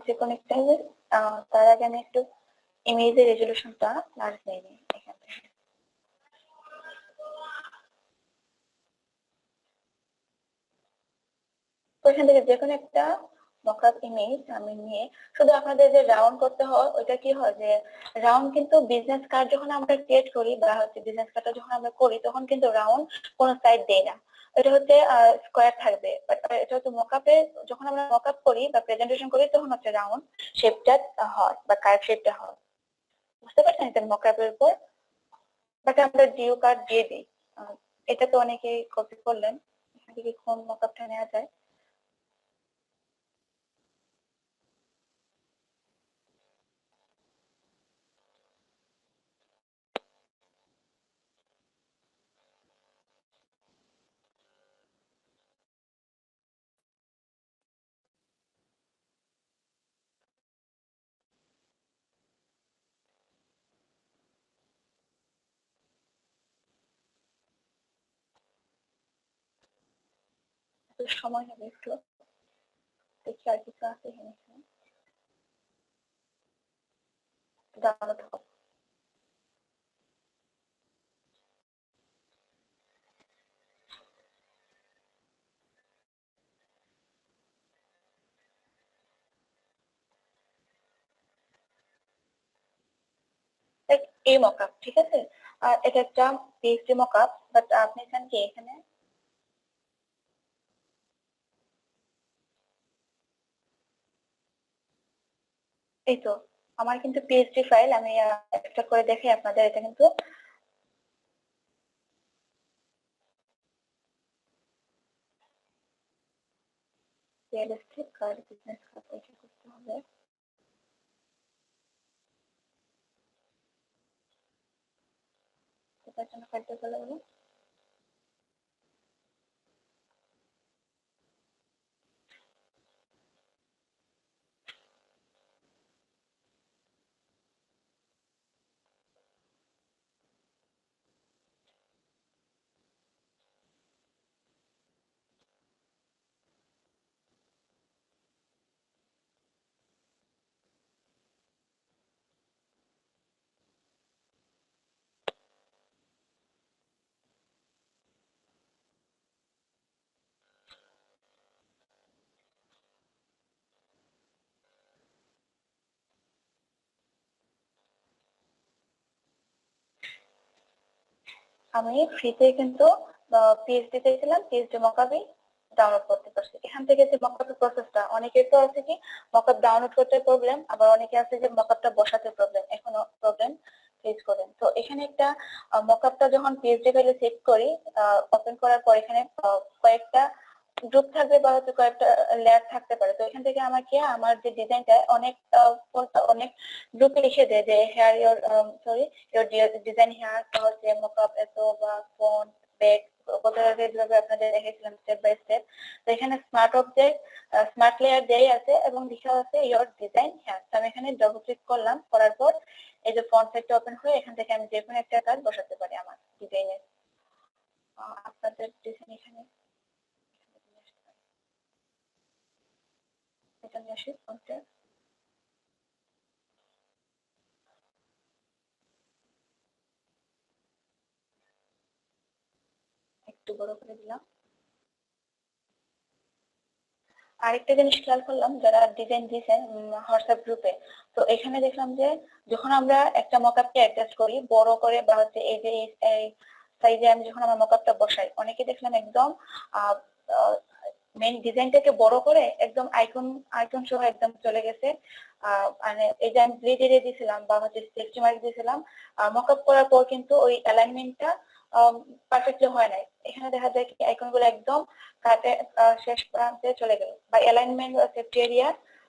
যে কোনো একটা তার আগে আমি একটু ইমেজের রেজলিউশনটা লার্জ নিয়ে নিই এখান থেকে। তো এখান থেকে যে কোনো একটা মকআপ ইমেজ আমি নিয়ে শুধু আপনাদের যে রাউন্ড করতে হয় ওইটা কি হয় যে রাউন্ড কিন্তু বিজনেস কার্ড যখন আমরা ক্রিয়েট করি বা হচ্ছে বিজনেস কার্ডটা যখন আমরা করি তখন কিন্তু রাউন্ড কোনো সাইড দেই না, এটা হচ্ছে স্কোয়ার থাকবে। বাট এটা হচ্ছে মকআপে যখন আমরা মকআপ করি বা প্রেজেন্টেশন করি তখন হচ্ছে রাউন্ড শেপটা হয় বা কার্ভ শেপটা হয়, বুঝতে পারছেন এটা মকআপের উপর। বাট আমরা ডিউ কার্ড দিয়ে দিই, এটা তো অনেকেই কপি করলেন, এখান থেকে কোন মকআপটা নেওয়া যায়। তো সময় হবে একটু, দেখি আর কিছু আছে এখানে ডাউনলোড হবে। এই মকআপ ঠিক আছে, আর এটা একটা পিএইচডি মকআপ, বাট আপনি চান কি এখানে এই তো আমার কিন্তু পিএইচডি ফাইল, আমি একটা করে দেখে আপনাদের, এটা কিন্তু রিয়েলিস্টিক কার্ড বিজনেস কার্ড এটা করতে হবে। এটার জন্য ফাইলটা চলে গেল। আমি ফ্রিতে কিন্তু পিএইচডি দিয়েছিলাম, পিএইচডি মকআপই ডাউনলোড করতে পারছি। এখান থেকে যে মকআপের প্রসেসটা, অনেকের তো আছে কি মকআপ ডাউনলোড করতে প্রবলেম, আবার অনেকে আছে যে মকআপটা বসাতে প্রবলেম, এখনো প্রবলেম ফেস করেন। তো এখানে একটা মকআপটা যখন পিএইচডি ফাইলে সেভ করি, ওপেন করার পর এখানে কয়েকটা গ্রুপ থাকবে বা হচ্ছে কয়েকটা লেয়ার থাকতে পারে। তো এখান থেকে আমাকে আমার যে ডিজাইনটা অনেক অনেক গ্রুপে লিখে দেয় যে here your sorry your design here হচ্ছে মকআপ এত বা ফন্ট ব্যাক কত যেভাবে আপনাদের দেখেছিলাম স্টেপ বাই স্টেপ। তো এখানে স্মার্ট অবজেক্ট স্মার্ট লেয়ার দেই আছে এবং লেখা আছে ইয়োর ডিজাইন হেয়ার। তো আমি এখানে ডবল ক্লিক করলাম, করার পর এই যে ফন্ট সাইজটা ওপেন হয়ে এখান থেকে আমি যে কোনো একটা কাজ বসাতে পারি আমার ডিজাইনের। আপনাদের ডিজাইন এখানে এটা নিয়ে আসি ফন্টে একটু বড় করে দিলাম। আরেকটা জিনিস খেয়াল করলাম যারা ডিজাইন দিয়েছেন হোয়াটসঅ্যাপ গ্রুপে, তো এখানে দেখলাম যে যখন আমরা একটা মকআপকে অ্যাডজাস্ট করি বড় করে বা হচ্ছে এই যে এই সাইজে আমি যখন আমার মকআপটা বসাই, অনেকে দেখলাম একদম মেইন ডিজাইনটাকে বড় করে একদম আইকন আইকন সহ একদম চলে গেছে। মানে এই যে আমি গ্রিড এরিয়া দিয়েছিলাম বা হচ্ছে সেফটি মার্ক দিয়েছিলাম, মকআপ করার পর কিন্তু ওই অ্যালাইনমেন্টটা পারফেক্টলি হয় নাই। এখানে দেখা যায় কি আইকন গুলো একদম কাটে শেষ প্রান্তে চলে গেল বা অ্যালাইনমেন্ট সেফটি এরিয়া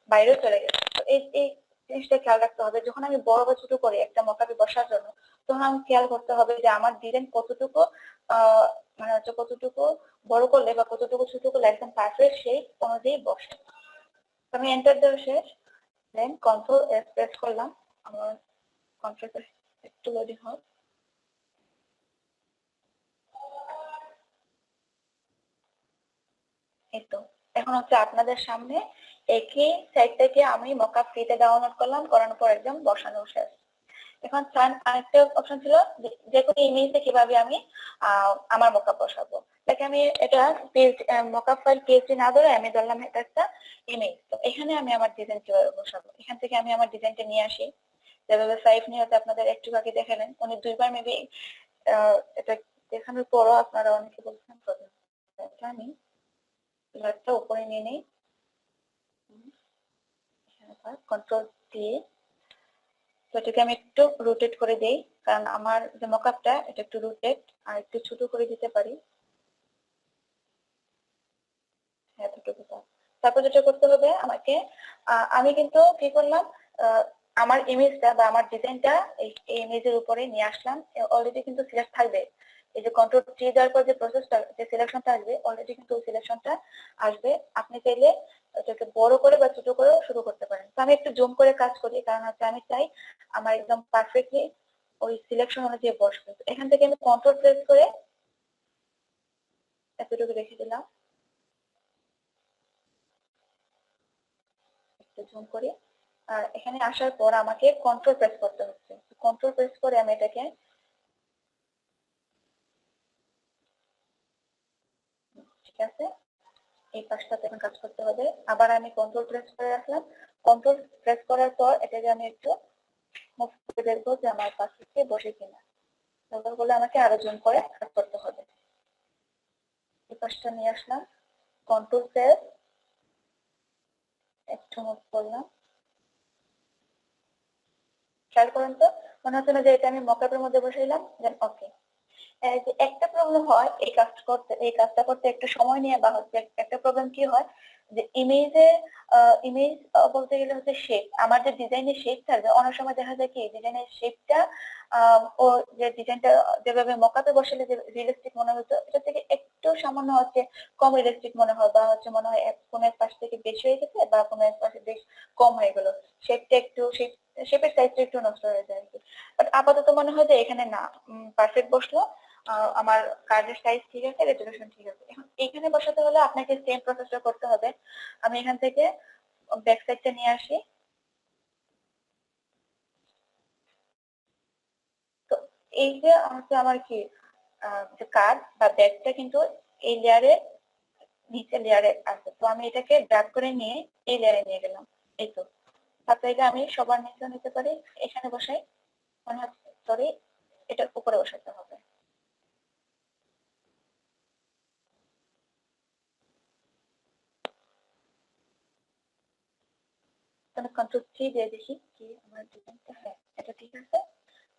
বাইরেও চলে গেল। তো এই এই জিনিসটা খেয়াল রাখতে হবে যখন আমি বড় বা ছোট করি একটা মকআপে বসার জন্য, তখন আমি খেয়াল করতে হবে যে আমার ডিজাইন কতটুকু আহ মানে হচ্ছে কতটুকু বড় করলে বা কতটুকু ছোট করলে একদম পারফেক্ট সেই অনুযায়ী বসে। আমি এন্টার দেওয়া শেষ, দেন কন্ট্রোল এস প্রেস করলাম। আমার কন্ট্রোল একটু লোডিং হোক। এই তো এখন হচ্ছে আপনাদের সামনে একই সাইট থেকে আমি মকআপ ফ্রিতে ডাউনলোড করলাম, করানোর পর একদম বসানো শেষ। এখন আরেকটা অপশন ছিল যে কোনো ইমেজে কিভাবে আমি আমার মকআপ বসাবো। দেখে আমি এটা মকআপ ফাইল পিএসডি না ধরে আমি ধরলাম এটা একটা ইমেজ। তো এখানে আমি আমার ডিজাইন কিভাবে বসাবো, এখান থেকে আমি আমার ডিজাইনটা নিয়ে আসি। যেভাবে সাইফ নিয়ে আপনাদের একটু আগে দেখালেন, উনি দুইবার মেবি এটা দেখানোর পরও আপনারা অনেকে বলছেন প্রবলেম। আমি লাইটটা উপরে নিয়ে নিই, কন্ট্রোল দিয়ে এটাকে আমি একটু রোটেট করে দেই, কারণ আমার যে মকআপটা এটা একটু রোটেট আর একটু ছোট করে দিতে পারি। এতটুকু। তারপর যেটা করতে হবে আমাকে, আমি কিন্তু কি করলাম, আমার ইমেজটা বা আমার ডিজাইনটা এই ইমেজের উপরে নিয়ে আসলাম। অলরেডি কিন্তু সিলেক্ট থাকবে, এই যে কন্ট্রোল টি দেওয়ার পর যে প্রসেসটা, যে সিলেকশনটা আসবে অলরেডি কিন্তু ওই সিলেকশনটা আসবে। আপনি চাইলে এটাকে বড় করে বা ছোট করে শুরু করতে পারেন। তো আমি একটু জুম করে কাজ করি, কারণ হচ্ছে আমি চাই আমার একদম পারফেক্টলি ওই সিলেকশন অনুযায়ী বসবে। এখান থেকে আমি কন্ট্রোল প্রেস করে এতটুকু রেখে দিলাম, একটু জুম করি। আর এখানে আসার পর আমাকে কন্ট্রোল প্রেস করতে হচ্ছে। কন্ট্রোল প্রেস করে আমি এটাকে, ঠিক আছে, এই পাশটাতে এখন কাজ করতে হবে। আবার আমি কন্ট্রোল প্রেস করে রাখলাম। কন্ট্রোল প্রেস করার পর এটাকে আমি একটু মুভ করে দেখবো যে আমার পাশে বসে কিনা। দরকার হলে আমাকে আরো জুম করে কাজ করতে হবে। এই পাশটা নিয়ে আসলাম, কন্ট্রোল প্রেস, একটু মুভ করলাম। খেয়াল করেন তো, মনে হচ্ছে না যে এটা আমি মকআপের মধ্যে বসাইলাম, দেন ওকে। যে একটা প্রবলেম হয় এই কাজটা করতে একটু সময় নিয়ে, বা হচ্ছে একটা প্রবলেম কি হয় যে ইমেজ বলতে গেলে হচ্ছে শেপ, আমার যে ডিজাইনের শেপ থাকবে অনেক সময় দেখা যায় কি ডিজাইনের শেপটা ও যে ডিজাইনটা যেভাবে মকআপে বসালে যে রিয়েলিস্টিক মনে হতো এটা থেকে একটু সামান্য হচ্ছে কম রিয়েলিস্টিক মনে হয়, বা হচ্ছে মনে হয় কোনো এক পাশ থেকে বেশি হয়ে গেছে বা কোনো এক পাশে বেশ কম হয়ে গেল, শেপটা একটু শেপের সাইজটা একটু নষ্ট হয়ে যায় আর কি। বাট আপাতত মনে হয় যে এখানে না, পারফেক্ট বসলো। আমার কার্ডের সাইজ ঠিক আছে, রেজলিউশন ঠিক আছে। এখন এখানে বসাতে হলে আপনাকে সেম প্রসেসটা করতে হবে। আমি এখান থেকে ব্যাক সাইডটা নিয়ে আসি। তো এই যে হচ্ছে আমার কি যে কার্ড বা ব্যাগটা কিন্তু এই লেয়ারে, নিচে লেয়ারে আছে। তো আমি এটাকে ড্র্যাগ করে নিয়ে এই লেয়ারে নিয়ে গেলাম। এই তো তারপরে এটা আমি সবার নিচে নিতে পারি, এখানে বসাই, মনে হচ্ছে সরি এটার উপরে বসাতে হবে। তাহলে কন্ট্রোল থ্রি দিয়ে দেখি কি আমার ডিজাইনটা, হ্যাঁ এটা ঠিক আছে,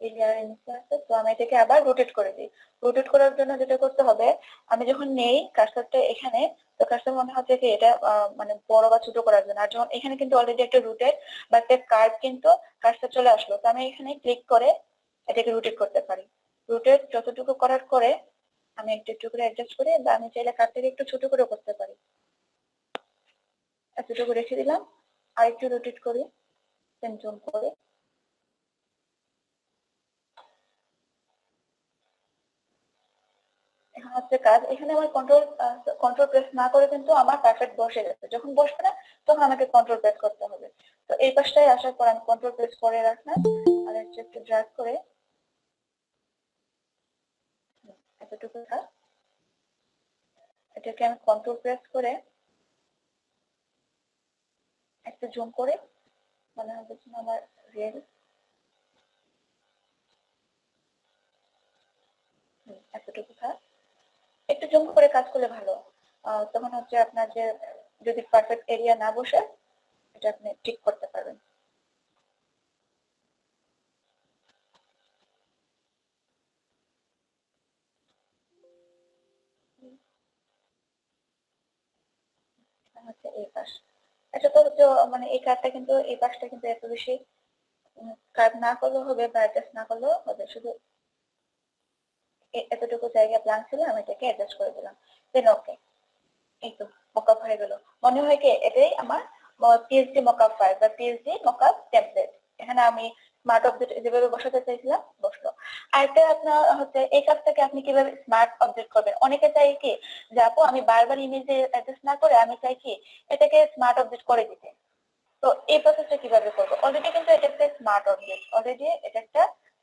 এই লেয়ারের নিচে আছে। তো আমি এটাকে আবার রোটেট করে দিই। রোটেট করার জন্য যেটা করতে হবে, আমি যখন নেই কার্সারটা এখানে, তো কার্সার মনে হচ্ছে যে এটা মানে বড় বা ছোট করার জন্য। আর যখন এখানে কিন্তু অলরেডি একটা রুটেড বা একটা কার্ভ কিন্তু কার্সার চলে আসলো, তো আমি এখানে ক্লিক করে এটাকে রোটেট করতে পারি। রোটেট যতটুকু করার পরে আমি একটু একটু করে অ্যাডজাস্ট করি, বা আমি চাইলে কার্ভটাকে একটু ছোট করে করতে পারি। এতটুকু রেখে দিলাম, আর একটু রোটেট করি, দেন জুম করে। এখন হচ্ছে কাজ, এখানে আমার কন্ট্রোল প্রেস না করে কিন্তু আমার পারফেক্ট বসে যাচ্ছে। যখন বসবে না তখন আমাকে কন্ট্রোল প্রেস করতে হবে। তো এই পাশটায় আসার পর আমি কন্ট্রোল প্রেস করে রাখলাম, আর একটু ড্র্যাগ করে এতটুকু কাজ, এটাকে আমি কন্ট্রোল প্রেস করে একটু জুম করে, মনে হচ্ছে আমার রিয়েল, এতটুকু কাজ একটু জুম করে কাজ করলে ভালো। তখন হচ্ছে আপনার যে যদি পারফেক্ট এরিয়া না বসে এটা আপনি ঠিক করতে পারবেন। হচ্ছে এই পাশ, এটা তো হচ্ছে মানে এই কাজটা কিন্তু এই পাশটা কিন্তু এত বেশি কাজ না করলেও হবে বা অ্যাডজাস্ট না করলেও হবে, শুধু এতটুকু জায়গা ব্ল্যাঙ্ক ছিল, আমি এটাকে অ্যাডজাস্ট করে দিলাম, দেন ওকে। এই তো মকআপ হয়ে গেল। মনে হয় কি এটাই আমার পিএইচডি মকআপ ফাইল বা পিএইচডি মকআপ টেমপ্লেট। এখানে আমি স্মার্ট অবজেক্ট যেভাবে বসাতে চাইছিলাম বসলো। আরেকটা আপনার হচ্ছে এই কাজটাকে আপনি কিভাবে স্মার্ট অবজেক্ট করবেন। অনেকে চাই কি যে আপু আমি বারবার ইমেজে অ্যাডজাস্ট না করে আমি চাই কি এটাকে স্মার্ট অবজেক্ট করে দিতে। তো এই প্রসেসটা কিভাবে করবো? অলরেডি কিন্তু এটা একটা স্মার্ট অবজেক্ট, অলরেডি এটা একটা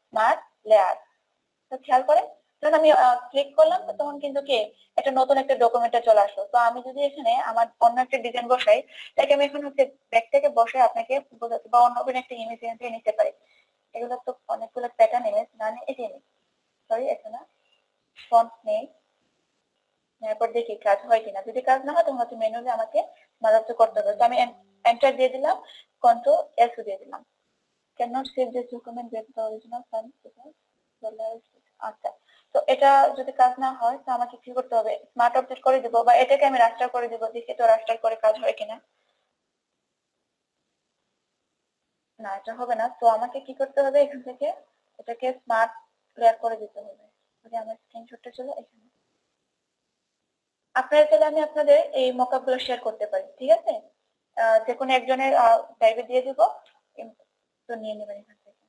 স্মার্ট লেয়ার। তো খেয়াল করেন যখন আমি ক্লিক করলাম তখন কিন্তু কি একটা নতুন একটা ডকুমেন্টে চলে আসলো। তো আমি যদি এখানে আমার অন্য একটা ডিজাইন বসাই তাকে আমি এখন হচ্ছে ব্যাক থেকে বসে আপনাকে বোঝাতে বা অন্য কোনো একটা ইমেজ নিতে পারি। এগুলো তো অনেকগুলো প্যাটার্ন ইমেজ না নিয়ে এটি নেই, সরি এটা না, ফন্ট নেই। এরপর দেখি কাজ হয় কিনা, যদি কাজ না হয় তখন হচ্ছে ম্যানুয়ালি আমাকে মারাত্ম করতে হবে। তো আমি এন্টার দিয়ে দিলাম, কন্ট্রোল এস দিয়ে দিলাম। cannot save this document with the original file because the layer is আচ্ছা। তো এটা যদি কাজ না হয় তো আমাকে কি করতে হবে? স্মার্ট অবজেক্ট করে দিব বা এটাকে আমি রাস্টার করে দিব, দেখি তো রাস্টার করে কাজ হয় কিনা। না এটা হবে না, তো আমাকে কি করতে হবে? এখান থেকে এটাকে স্মার্ট লেয়ার করে দিতে হবে। আমার স্ক্রিনশটটা ছিল এখানে। আপনারা চাইলে আমি আপনাদের এই মকআপ গুলো শেয়ার করতে পারি, ঠিক আছে? যে কোনো একজনের ড্রাইভে দিয়ে দিব, তো নিয়ে নেবেন এখান থেকে।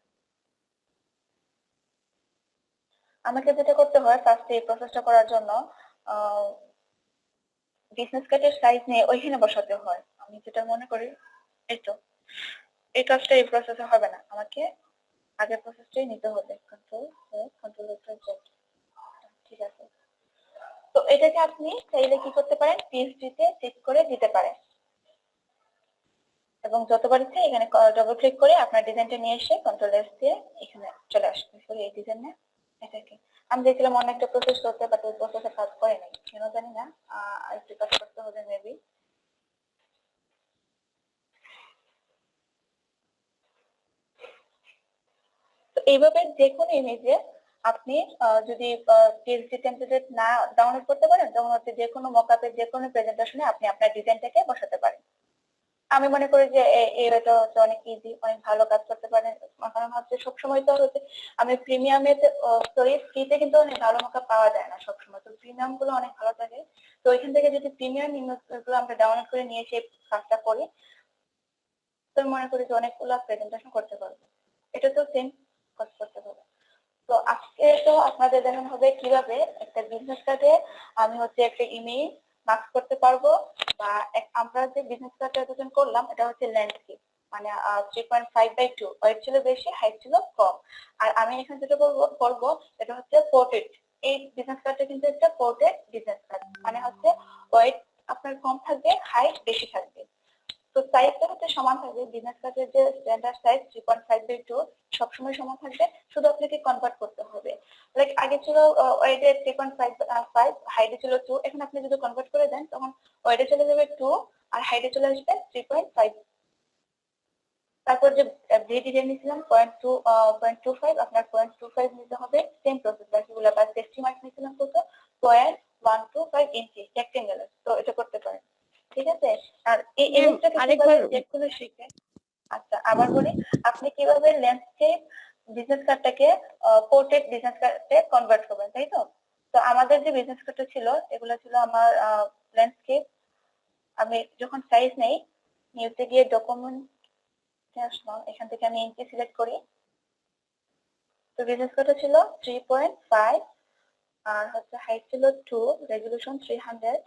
আমাকে যেটা করতে হয় ফার্স্টে এই প্রসেসটা করার জন্য বিজনেস কার্ডের সাইজ নিয়ে ওইখানে বসাতে হয়। আমি যেটা মনে করি এই তো এই কাজটা এই প্রসেসে হবে না, আমাকে আগের প্রসেসটাই নিতে হবে। কন্ট্রোল কন্ট্রোল জেড, ঠিক আছে। তো এটাকে আপনি চাইলে কি করতে পারেন? পিএসডি তে সেভ করে দিতে পারেন এবং যতবার ইচ্ছে এখানে ডবল ক্লিক করে আপনার ডিজাইনটা নিয়ে এসে কন্ট্রোল এস দিয়ে এখানে চলে আসবে। সরি এই ডিজাইনে এটাকে আমি দেখলাম অন্য একটা প্রসেস করতে, বাট ওই প্রসেসে কাজ করে নাই কেন জানি না। আরেকটু কাজ করতে হবে মেবি। তো এইভাবে যে কোনো ইমেজে আপনি যদি পিএসডি টেমপ্লেট না ডাউনলোড করতে পারেন তখন হচ্ছে যে কোনো মকআপের যে কোনো প্রেজেন্টেশনে আপনি আপনার ডিজাইনটাকে বসাতে পারেন। আমি মনে করি যে এটা হচ্ছে অনেক ইজি, অনেক ভালো কাজ করতে পারেন। কারণ হচ্ছে সবসময় তো হচ্ছে আমি প্রিমিয়ামে, সরি ফ্রিতে কিন্তু অনেক ভালো মকআপ পাওয়া যায় না সবসময়, তো প্রিমিয়াম গুলো অনেক ভালো থাকে। তো ওইখান থেকে যদি প্রিমিয়াম ইমেজ গুলো আমরা ডাউনলোড করে নিয়ে এসে কাজটা করি তো মনে করি যে অনেকগুলো প্রেজেন্টেশন করতে পারবো। এটা তো সেম কাজ করতে পারবো। তো আজকে তো আপনাদের দেখানো হবে কিভাবে একটা বিজনেস কার্ডে আমি হচ্ছে একটা ইমেজ মার্ক করতে পারবো, বা আমরা যে বিজনেস কার্ডটা এতদিন করলাম এটা হচ্ছে ল্যান্ডস্কেপ, মানে 3.5/2, ওয়েট ছিল বেশি হাইট ছিল কম। আর আমি এখানে যেটা বলবো এটা হচ্ছে পোর্ট্রেট। এই বিজনেস কার্ডটা কিন্তু একটা পোর্ট্রেট বিজনেস কার্ড, মানে হচ্ছে ওয়েট আপনার কম থাকবে, হাইট বেশি থাকবে। তো সাইজটা হচ্ছে সমান থাকবে, বিজনেস কার্ডের যে স্ট্যান্ডার্ড সাইজ 3.5/2 সবসময় সমান থাকবে, শুধু আপনাকে কনভার্ট করতে হবে। লাইক আগে ছিল ওয়েটে 3.5, হাইটে ছিল 2, এখন আপনি যদি কনভার্ট করে দেন তখন ওয়েটে চলে যাবে 2 আর হাইটে চলে আসবে 3.5। তারপর যে ডিজাইন নিয়েছিলাম 0.25, আপনার 0.25 নিতে হবে। সেম প্রসেস বাকিগুলো, বা সেফটি মার্ক নিয়েছিলাম কত 0.125 ইঞ্চি রেক্টেঙ্গেল, তো এটা করতে পারেন, ঠিক আছে। আর এই ইমেজটাকে কিভাবে চেক করে শিখবেন? আচ্ছা আবার বলি, আপনি কিভাবে ল্যান্ডস্কেপ বিজনেস কার্ডটাকে পোর্ট্রেট বিজনেস কার্ডে কনভার্ট করবেন, তাই তো? তো আমাদের যে বিজনেস কার্ডটা ছিল এগুলো ছিল আমার ল্যান্ডস্কেপ। আমি যখন সাইজ নেই নিউতে গিয়ে ডকুমেন্ট আসলাম, এখান থেকে আমি ইঞ্চি সিলেক্ট করি। তো বিজনেস কার্ডটা ছিল 3.5 আর হচ্ছে হাইট ছিল 2, রেজলিউশন 300,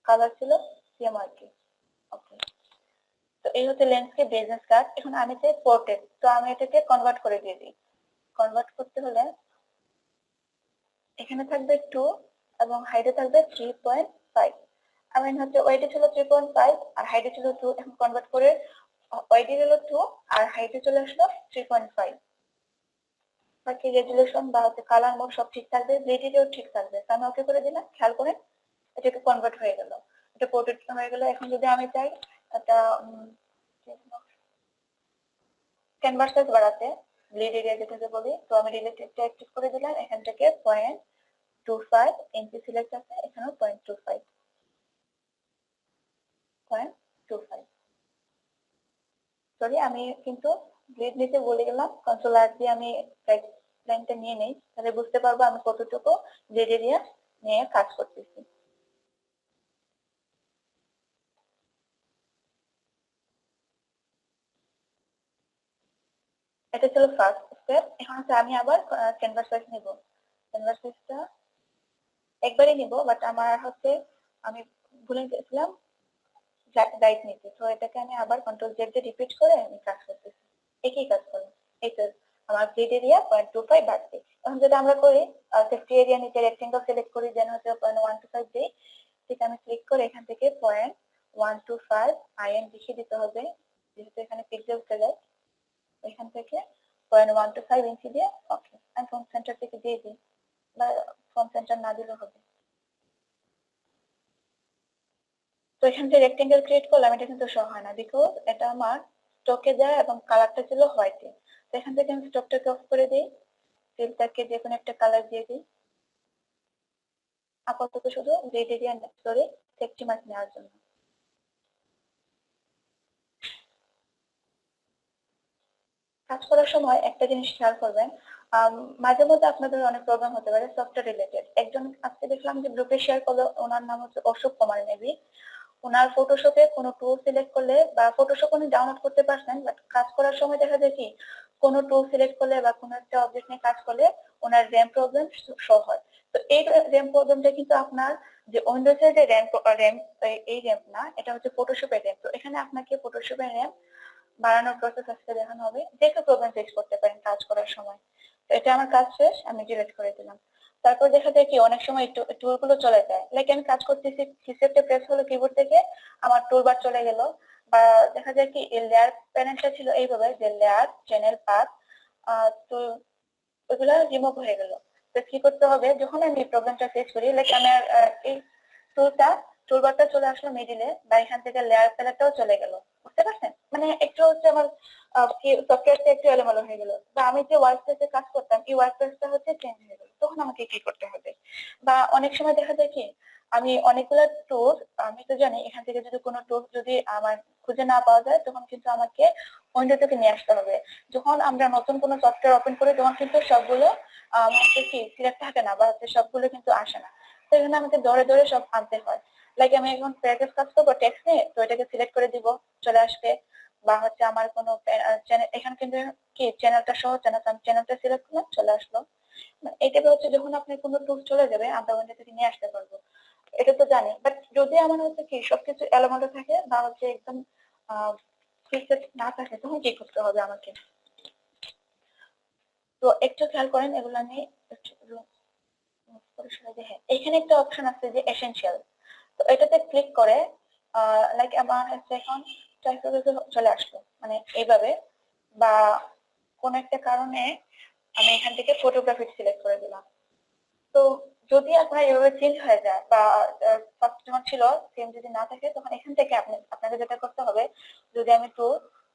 কালার ছিল সিএমআরকে। ওকে, তো এই হচ্ছে ল্যান্ডস্কেপ বিজনেস কার্ড। এখন আমি চাই পোর্ট্রেট, তো আমি এটাকে কনভার্ট করে দিয়ে দিই। কনভার্ট করতে হলে এখানে থাকবে 2 এবং হাইটে থাকবে 3.5। আমি হচ্ছে ওয়েটে ছিল 3.5 আর হাইটে ছিল 2, এখন কনভার্ট করে ওয়েটে হলো 2 আর হাইটে চলে আসলো 3.5। বাকি রেজুলেশন বা হচ্ছে কালার মোড সব ঠিক থাকবে, ব্লিডিংও ঠিক থাকবে। তো আমি ওকে করে দিলাম, খেয়াল করেন এটাকে কনভার্ট হয়ে গেল, এটা পোর্ট্রেট হয়ে গেল। এখন যদি আমি চাই এটা ক্যানভাস সাইজ বাড়াতে, ব্লিড এরিয়া যেটাকে বলি, তো আমি রিলেটেডটা অ্যাক্টিভ করে দিলাম। এখান থেকে 0.25 ইঞ্চি সিলেক্ট আছে, এখানেও 0.25। সরি আমি কিন্তু গ্রিড নিতে বলে গেলাম, কন্ট্রোল আর দিয়ে আমি লাইনটা নিয়ে নেই, তাহলে বুঝতে পারবো আমি কতটুকু গ্রিড এরিয়া নিয়ে কাজ করতেছি। এটা ছিল ফার্স্ট স্টেপ। এখন হচ্ছে আমি আবার ক্যানভাস সাইজ নিব। ক্যানভাস সাইজটা একবারই নিব, বাট আমার হচ্ছে আমি ভুলে গেছিলাম রাইট নিতে। তো এটাকে আমি আবার কন্ট্রোল জেড দিয়ে রিপিট করে আমি কাজ করতেছি। একই কাজ করুন। এই তো আমার গ্রিড এরিয়া 0.25 বাড়ছে। এখন যদি আমরা করি সেফটি এরিয়া নিচে রেক্টেঙ্গেল সিলেক্ট করি, দেন হচ্ছে 0.125 দিই। ঠিক আমি ক্লিক করে এখান থেকে 0.125 আইএন লিখে দিতে হবে, যেহেতু এখানে পিক্সেল উঠে যায়। এখান থেকে 0.125 ইঞ্চি দিয়ে ওকে আমি ফ্রম সেন্টার থেকে দিয়ে দিই, বা ফ্রম সেন্টার না দিলেও হবে। তো এখান থেকে রেক্টেঙ্গেল ক্রিয়েট করলাম, এটা কিন্তু শো হয় না বিকজ এটা আমার স্টকে দেয় এবং কালারটা ছিল হোয়াইটে। তো এখান থেকে আমি স্টকটাকে অফ করে দিই, ফিল্টারকে যে কোনো একটা কালার দিয়ে দিই। আপাতত শুধু red area sorry safety mark নেওয়ার জন্য। কাজ করার সময় একটা জিনিস খেয়াল করবেন, মাঝে মধ্যে আপনাদের অনেক প্রবলেম হতে পারে সফটওয়্যার রিলেটেড। একজন আজকে দেখলাম যে গ্রুপে শেয়ার করলো, ওনার নাম হচ্ছে অশোক কুমার মেবি। ওনার ফটোশপে কোনো টুল সিলেক্ট করলে বা ফটোশপ উনি ডাউনলোড করতে পারছেন, বাট কাজ করার সময় দেখা যায় কি কোনো টুল সিলেক্ট করলে বা কোনো একটা অবজেক্ট নিয়ে কাজ করলে ওনার র্যাম প্রবলেম শো হয়। তো এই র্যাম প্রবলেমটা কিন্তু আপনার যে উইন্ডোজের যে র্যাম এই র্যাম না, এটা হচ্ছে ফটোশপের র্যাম। তো এখানে আপনাকে ফটোশপের র্যাম বাড়ানোর প্রসেস আজকে দেখানো হবে, দেখে প্রবলেম ফিক্স করতে পারেন কাজ করার সময়। তো এটা আমার কাজ শেষ, আমি ডিলিট করে দিলাম। তারপর দেখা যায় কি অনেক সময় টুল গুলো চলে যায়, লাইক আমি কাজ করতেছি কিসেরটা প্রেস হলো কিবোর্ড থেকে আমার টুলবার চলে গেল, বা দেখা যায় কি এই লেয়ার প্যানেলটা ছিল এইভাবে যে লেয়ার চ্যানেল পাথ, তো ওগুলা রিমুভ হয়ে গেল। তো কি করতে হবে, যখন আমি প্রবলেমটা ফেস করি, লাইক আমার এই টুলটা টুলবারটা চলে আসলো মিডিলে, বা এখান থেকে লেয়ার প্যানেলটাও চলে গেল, বুঝতে পারছেন? মানে একটু হচ্ছে আমার সফটওয়্যারটা একটু এলোমেলো হয়ে গেল, বা আমি যে ওয়ার্ক স্পেসে কাজ করতাম এই ওয়ার্ক স্পেসটা হচ্ছে চেঞ্জ হয়ে গেল, তখন আমাকে কি করতে হবে? বা অনেক সময় দেখা যায় কি আমি অনেকগুলো টুল, আমি তো জানি এখান থেকে যদি কোনো টুল যদি আমার খুঁজে না পাওয়া যায়, তখন কিন্তু আমাকে উইন্ডো থেকে নিয়ে আসতে হবে। যখন আমরা নতুন কোনো সফটওয়্যার ওপেন করি তখন কিন্তু সবগুলো আমাকে কি সিলেক্ট থাকে না, বা হচ্ছে সবগুলো কিন্তু আসে না। তো এখানে আমাকে ধরে ধরে সব আনতে হয়। লাইক আমি এখন প্যারাগ্রাফ কাজ করবো টেক্সট নিয়ে, তো এটাকে সিলেক্ট করে দিব, চলে আসবে। বা হচ্ছে আমার কোনো চ্যানেল, এখানে কিন্তু কি চ্যানেলটা সহ চ্যানেল, আমি চ্যানেলটা সিলেক্ট করলাম, চলে আসলো। এটা হচ্ছে যখন আপনি কোনো টুল চলে যাবে আমরা ওখান থেকে নিয়ে আসতে পারবো, এটা তো জানি। বাট যদি আমার হচ্ছে কি সবকিছু এলোমেলো থাকে বা হচ্ছে একদম ফিক্সড না থাকে, তখন কি করতে হবে আমাকে? তো একটু খেয়াল করেন, এগুলো আমি হ্যাঁ, এখানে একটা অপশন আছে যে এসেনশিয়াল। তো এটাতে ক্লিক করে লাইক আমার হচ্ছে এখন চলে আসলো মানে এইভাবে, বা কোন একটা কারণে আমি এখান থেকে ফটোগ্রাফি সিলেক্ট করে দিলাম। তো যদি আপনার এভাবে চেঞ্জ হয়ে যায় বা ফার্স্ট যখন ছিল সেম যদি না থাকে, তখন এখান থেকে আপনাকে যেটা করতে হবে, যদি আমি একটু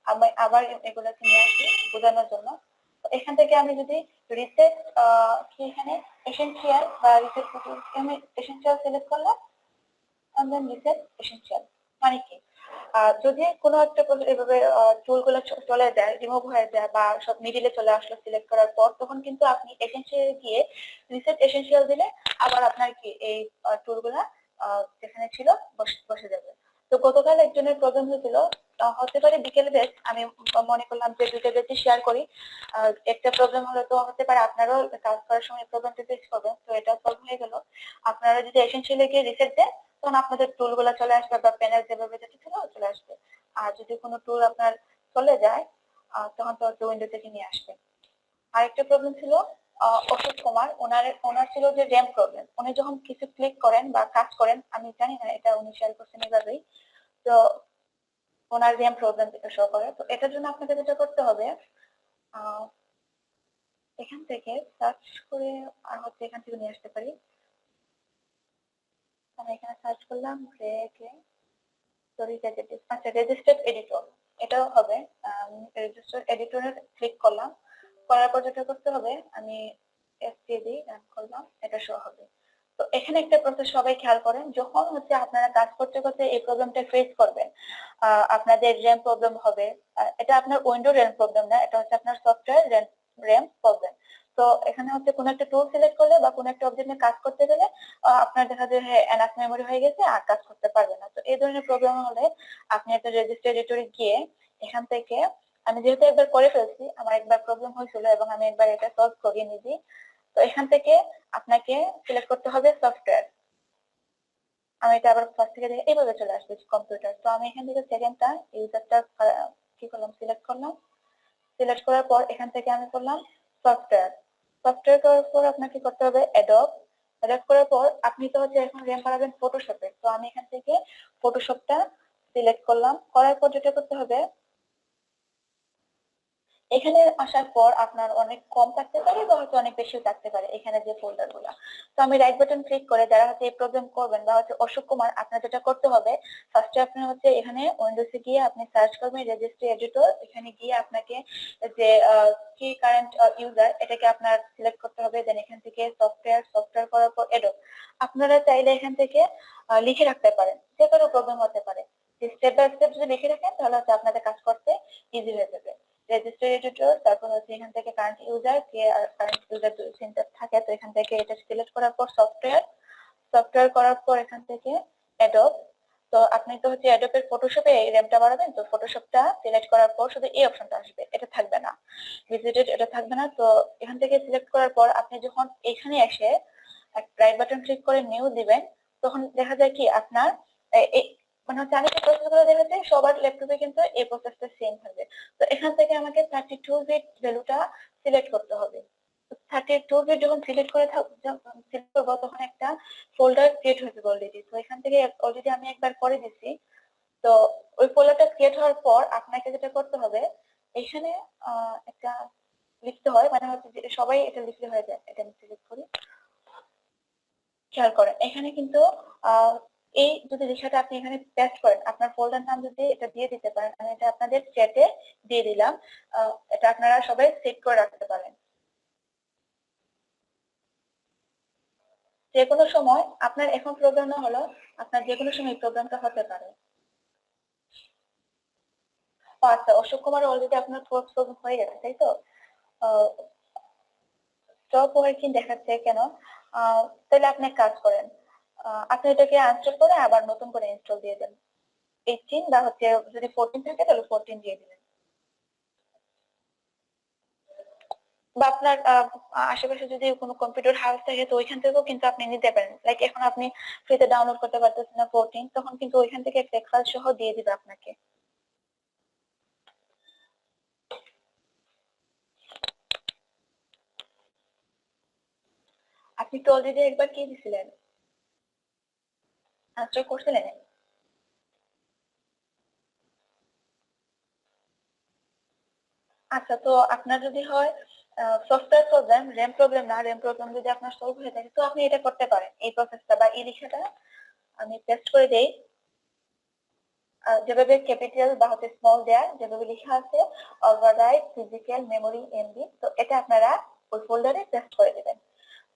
আমি আবার এগুলোকে নিয়ে আসি বোঝানোর জন্য। তো এখান থেকে আমি যদি রিসেট কি এখানে এসেনশিয়াল বা রিসেট ফটো, আমি এসেনশিয়াল সিলেক্ট করলাম, দেন রিসেট এসেনশিয়াল। মানে কি যদি কোনো একটা এভাবে টুল গুলো চলে যায়, রিমুভ হয়ে যায়, বা সব মিডিলে চলে আসলো সিলেক্ট করার পর, তখন কিন্তু আপনি এসেনশিয়াল গিয়ে রিসেট এসেনশিয়াল দিলে আবার আপনার কি এই টুল গুলা যেখানে ছিল বসে যাবে। তো গতকাল একজনের প্রবলেম হয়েছিল, হতে পারে বিকেল বেশ আমি মনে করলাম যে দুটো বেশি শেয়ার করি। একটা প্রবলেম হলে তো হতে পারে আপনারাও কাজ করার সময় প্রবলেমটা ফেস করবেন, তো এটা সলভ হয়ে গেল। আপনারা যদি এসেনশিয়ালে গিয়ে রিসেট দেন, তখন আপনাদের টুল গুলা চলে আসবে, বা প্যানেল যেভাবে যেটা ছিল চলে আসবে। আর যদি কোনো টুল আপনার চলে যায়, তখন তো উইন্ডো থেকে নিয়ে আসবে। আরেকটা প্রবলেম ছিল অশোক কুমার, ওনার ছিল যে র্যাম প্রবলেম। উনি যখন কিছু ক্লিক করেন বা কাজ করেন, আমি জানি না এটা উনি শেয়ার করছেন এভাবেই, তো ওনার র্যাম প্রবলেম শো করে। তো এটার জন্য আপনাকে যেটা করতে হবে, আহ, এখান থেকে সার্চ করে আর হচ্ছে এখান থেকে নিয়ে আসতে পারি। আমি এখানে সার্চ করলাম আচ্ছা রেজিস্টার্ড এডিটর, এটাও হবে। রেজিস্টার্ড এডিটরে ক্লিক করলাম, করার পর যেটা করতে হবে আমি এসটিডি রান করলাম, এটা শো হবে। তো এখানে একটা প্রসেস সবাই খেয়াল করেন, যখন হচ্ছে আপনারা কাজ করতে করতে এই প্রবলেমটা ফেস করবেন, আপনাদের র্যাম প্রবলেম হবে। এটা আপনার উইন্ডো র্যাম প্রবলেম না, এটা হচ্ছে আপনার সফটওয়্যার র্যাম প্রবলেম। তো এখানে হচ্ছে কোনো একটা টুল সিলেক্ট করলে বা কোনো একটা অবজেক্ট নিয়ে কাজ করতে গেলে আপনার দেখা যায় হ্যাঁ এনাফ মেমোরি হয়ে গেছে আর কাজ করতে পারবে না। তো এই ধরনের প্রবলেম হলে আপনি একটা রেজিস্টার এডিটরে গিয়ে এখান থেকে আমি যেহেতু একবার করে ফেলছি, আমার একবার প্রবলেম হয়েছিল এবং আমি একবার এটা সলভ করিয়ে নিয়েছি। তো এখান থেকে আপনাকে সিলেক্ট করতে হবে সফটওয়্যার। আমি এটা আবার ফার্স্ট থেকে দেখে এইভাবে চলে আসবে কম্পিউটার। তো আমি এখান থেকে সেকেন্ডটা ইউজারটা কি করলাম, সিলেক্ট করলাম। সিলেক্ট করার পর এখান থেকে আমি করলাম সফটওয়্যার। সফটওয়্যার করার পর আপনাকে করতে হবে অ্যাডব। অ্যাডব করার পর আপনি তো হচ্ছে এখন র্যাম বাড়াবেন ফটোশপে। তো আমি এখান থেকে ফটোশপটা সিলেক্ট করলাম। করার পর যেটা করতে হবে, এখানে আসার পর আপনার অনেক কম থাকতে পারে বা হয়তো অনেক বেশিও থাকতে পারে এখানে যে ফোল্ডার গুলা। তো আমি রাইট বাটন ক্লিক করে যারা হচ্ছে এই প্রবলেম করবেন বা হচ্ছে অশোক কুমার, আপনার যেটা করতে হবে ফার্স্টে আপনি হচ্ছে এখানে উইন্ডোজে গিয়ে আপনি সার্চ করবেন রেজিস্ট্রি এডিটর। এখানে গিয়ে আপনাকে যে কি কারেন্ট ইউজার এটাকে আপনার সিলেক্ট করতে হবে। দেন এখান থেকে সফটওয়্যার করার পর এডব। আপনারা চাইলে এখান থেকে লিখে রাখতে পারেন, যে কোনো প্রবলেম হতে পারে। স্টেপ বাই স্টেপ যদি লিখে রাখেন তাহলে হচ্ছে আপনাদের কাজ করতে ইজি হয়ে যাবে। রেজিস্টার এডিটর, তারপর হচ্ছে এখান থেকে কারেন্ট ইউজার কে আর কারেন্ট ইউজার দুই সেন্টার থাকে। তো এখান থেকে এটা সিলেক্ট করার পর সফটওয়্যার করার পর এখান থেকে অ্যাডব। তো আপনি তো হচ্ছে অ্যাডবের ফটোশপে এই র্যামটা বাড়াবেন। তো ফটোশপটা সিলেক্ট করার পর শুধু এই অপশনটা আসবে, এটা থাকবে না, ভিজিটেড এটা থাকবে না। তো এখান থেকে সিলেক্ট করার পর আপনি যখন এখানে এসে রাইট বাটন ক্লিক করে নিউ দিবেন, তখন দেখা যায় কি আপনার মানে হচ্ছে আমি যে প্রসেস গুলো দেখেছি সবার ল্যাপটপে কিন্তু এই প্রসেসটা সেম থাকবে। তো এখান থেকে আমাকে 32 বিট ভ্যালুটা সিলেক্ট করতে হবে। 32 বিট যখন সিলেক্ট করবো তখন একটা ফোল্ডার ক্রিয়েট হয়ে যাবে অলরেডি। তো এখান থেকে অলরেডি আমি একবার করে দিচ্ছি। তো ওই ফোল্ডারটা ক্রিয়েট হওয়ার পর আপনাকে যেটা করতে হবে, এখানে একটা লিখতে হয়, মানে হচ্ছে যে সবাই এটা লিখলে হয়ে যায়। এটা আমি সিলেক্ট করি, খেয়াল করেন এখানে কিন্তু এই যদি লেখাটা আপনি এখানে পেস্ট করেন, আপনার ফোল্ডার নাম যদি এটা দিয়ে দিতে পারেন, আমি এটা আপনাদের চ্যাটে দিয়ে দিলাম। এটা আপনারা সবাই সেভ করে রাখতে পারেন। যে কোনো সময় আপনার এখন প্রোগ্রাম না হলো, আপনার যে কোনো সময় প্রোগ্রামটা হতে পারে। আচ্ছা, অশোক কুমার অলরেডি আপনার প্রোগ্রাম হয়ে গেছে তাই তো? স্টপ ওয়ার্কিং দেখাচ্ছে কেন? তাহলে আপনি এক কাজ করেন, আপনি এটাকে আনস্টল করে আবার নতুন করে ইনস্টল দিয়ে দেন। 18 বা হচ্ছে যদি 14 থাকে তাহলে 14 দিয়ে দিবেন। বা আপনার আশেপাশে যদি কোনো কম্পিউটার হাউস থাকে তো ওইখান থেকেও কিন্তু আপনি নিতে পারেন। লাইক এখন আপনি ফ্রিতে ডাউনলোড করতে পারতেছেন না 14, তখন কিন্তু ওইখান থেকে একটা এক্সেল সহ দিয়ে দিবে আপনাকে। আপনি তো অলরেডি একবার কি দিছিলেন, আনস্টল করছিলেন? আচ্ছা, তো আপনার যদি হয় সফটওয়্যার প্রবলেম, র্যাম প্রবলেম না, র্যাম প্রবলেম যদি আপনার সলভ হয়ে থাকে তো আপনি এটা করতে পারেন। এই প্রসেসটা বা এই লেখাটা আমি পেস্ট করে দেই। যেভাবে ক্যাপিটাল বা হচ্ছে স্মল দেয়া যেভাবে লেখা আছে ওভাররাইট ফিজিক্যাল মেমোরি এমবি, তো এটা আপনারা ওই ফোল্ডারে পেস্ট করে দিবেন।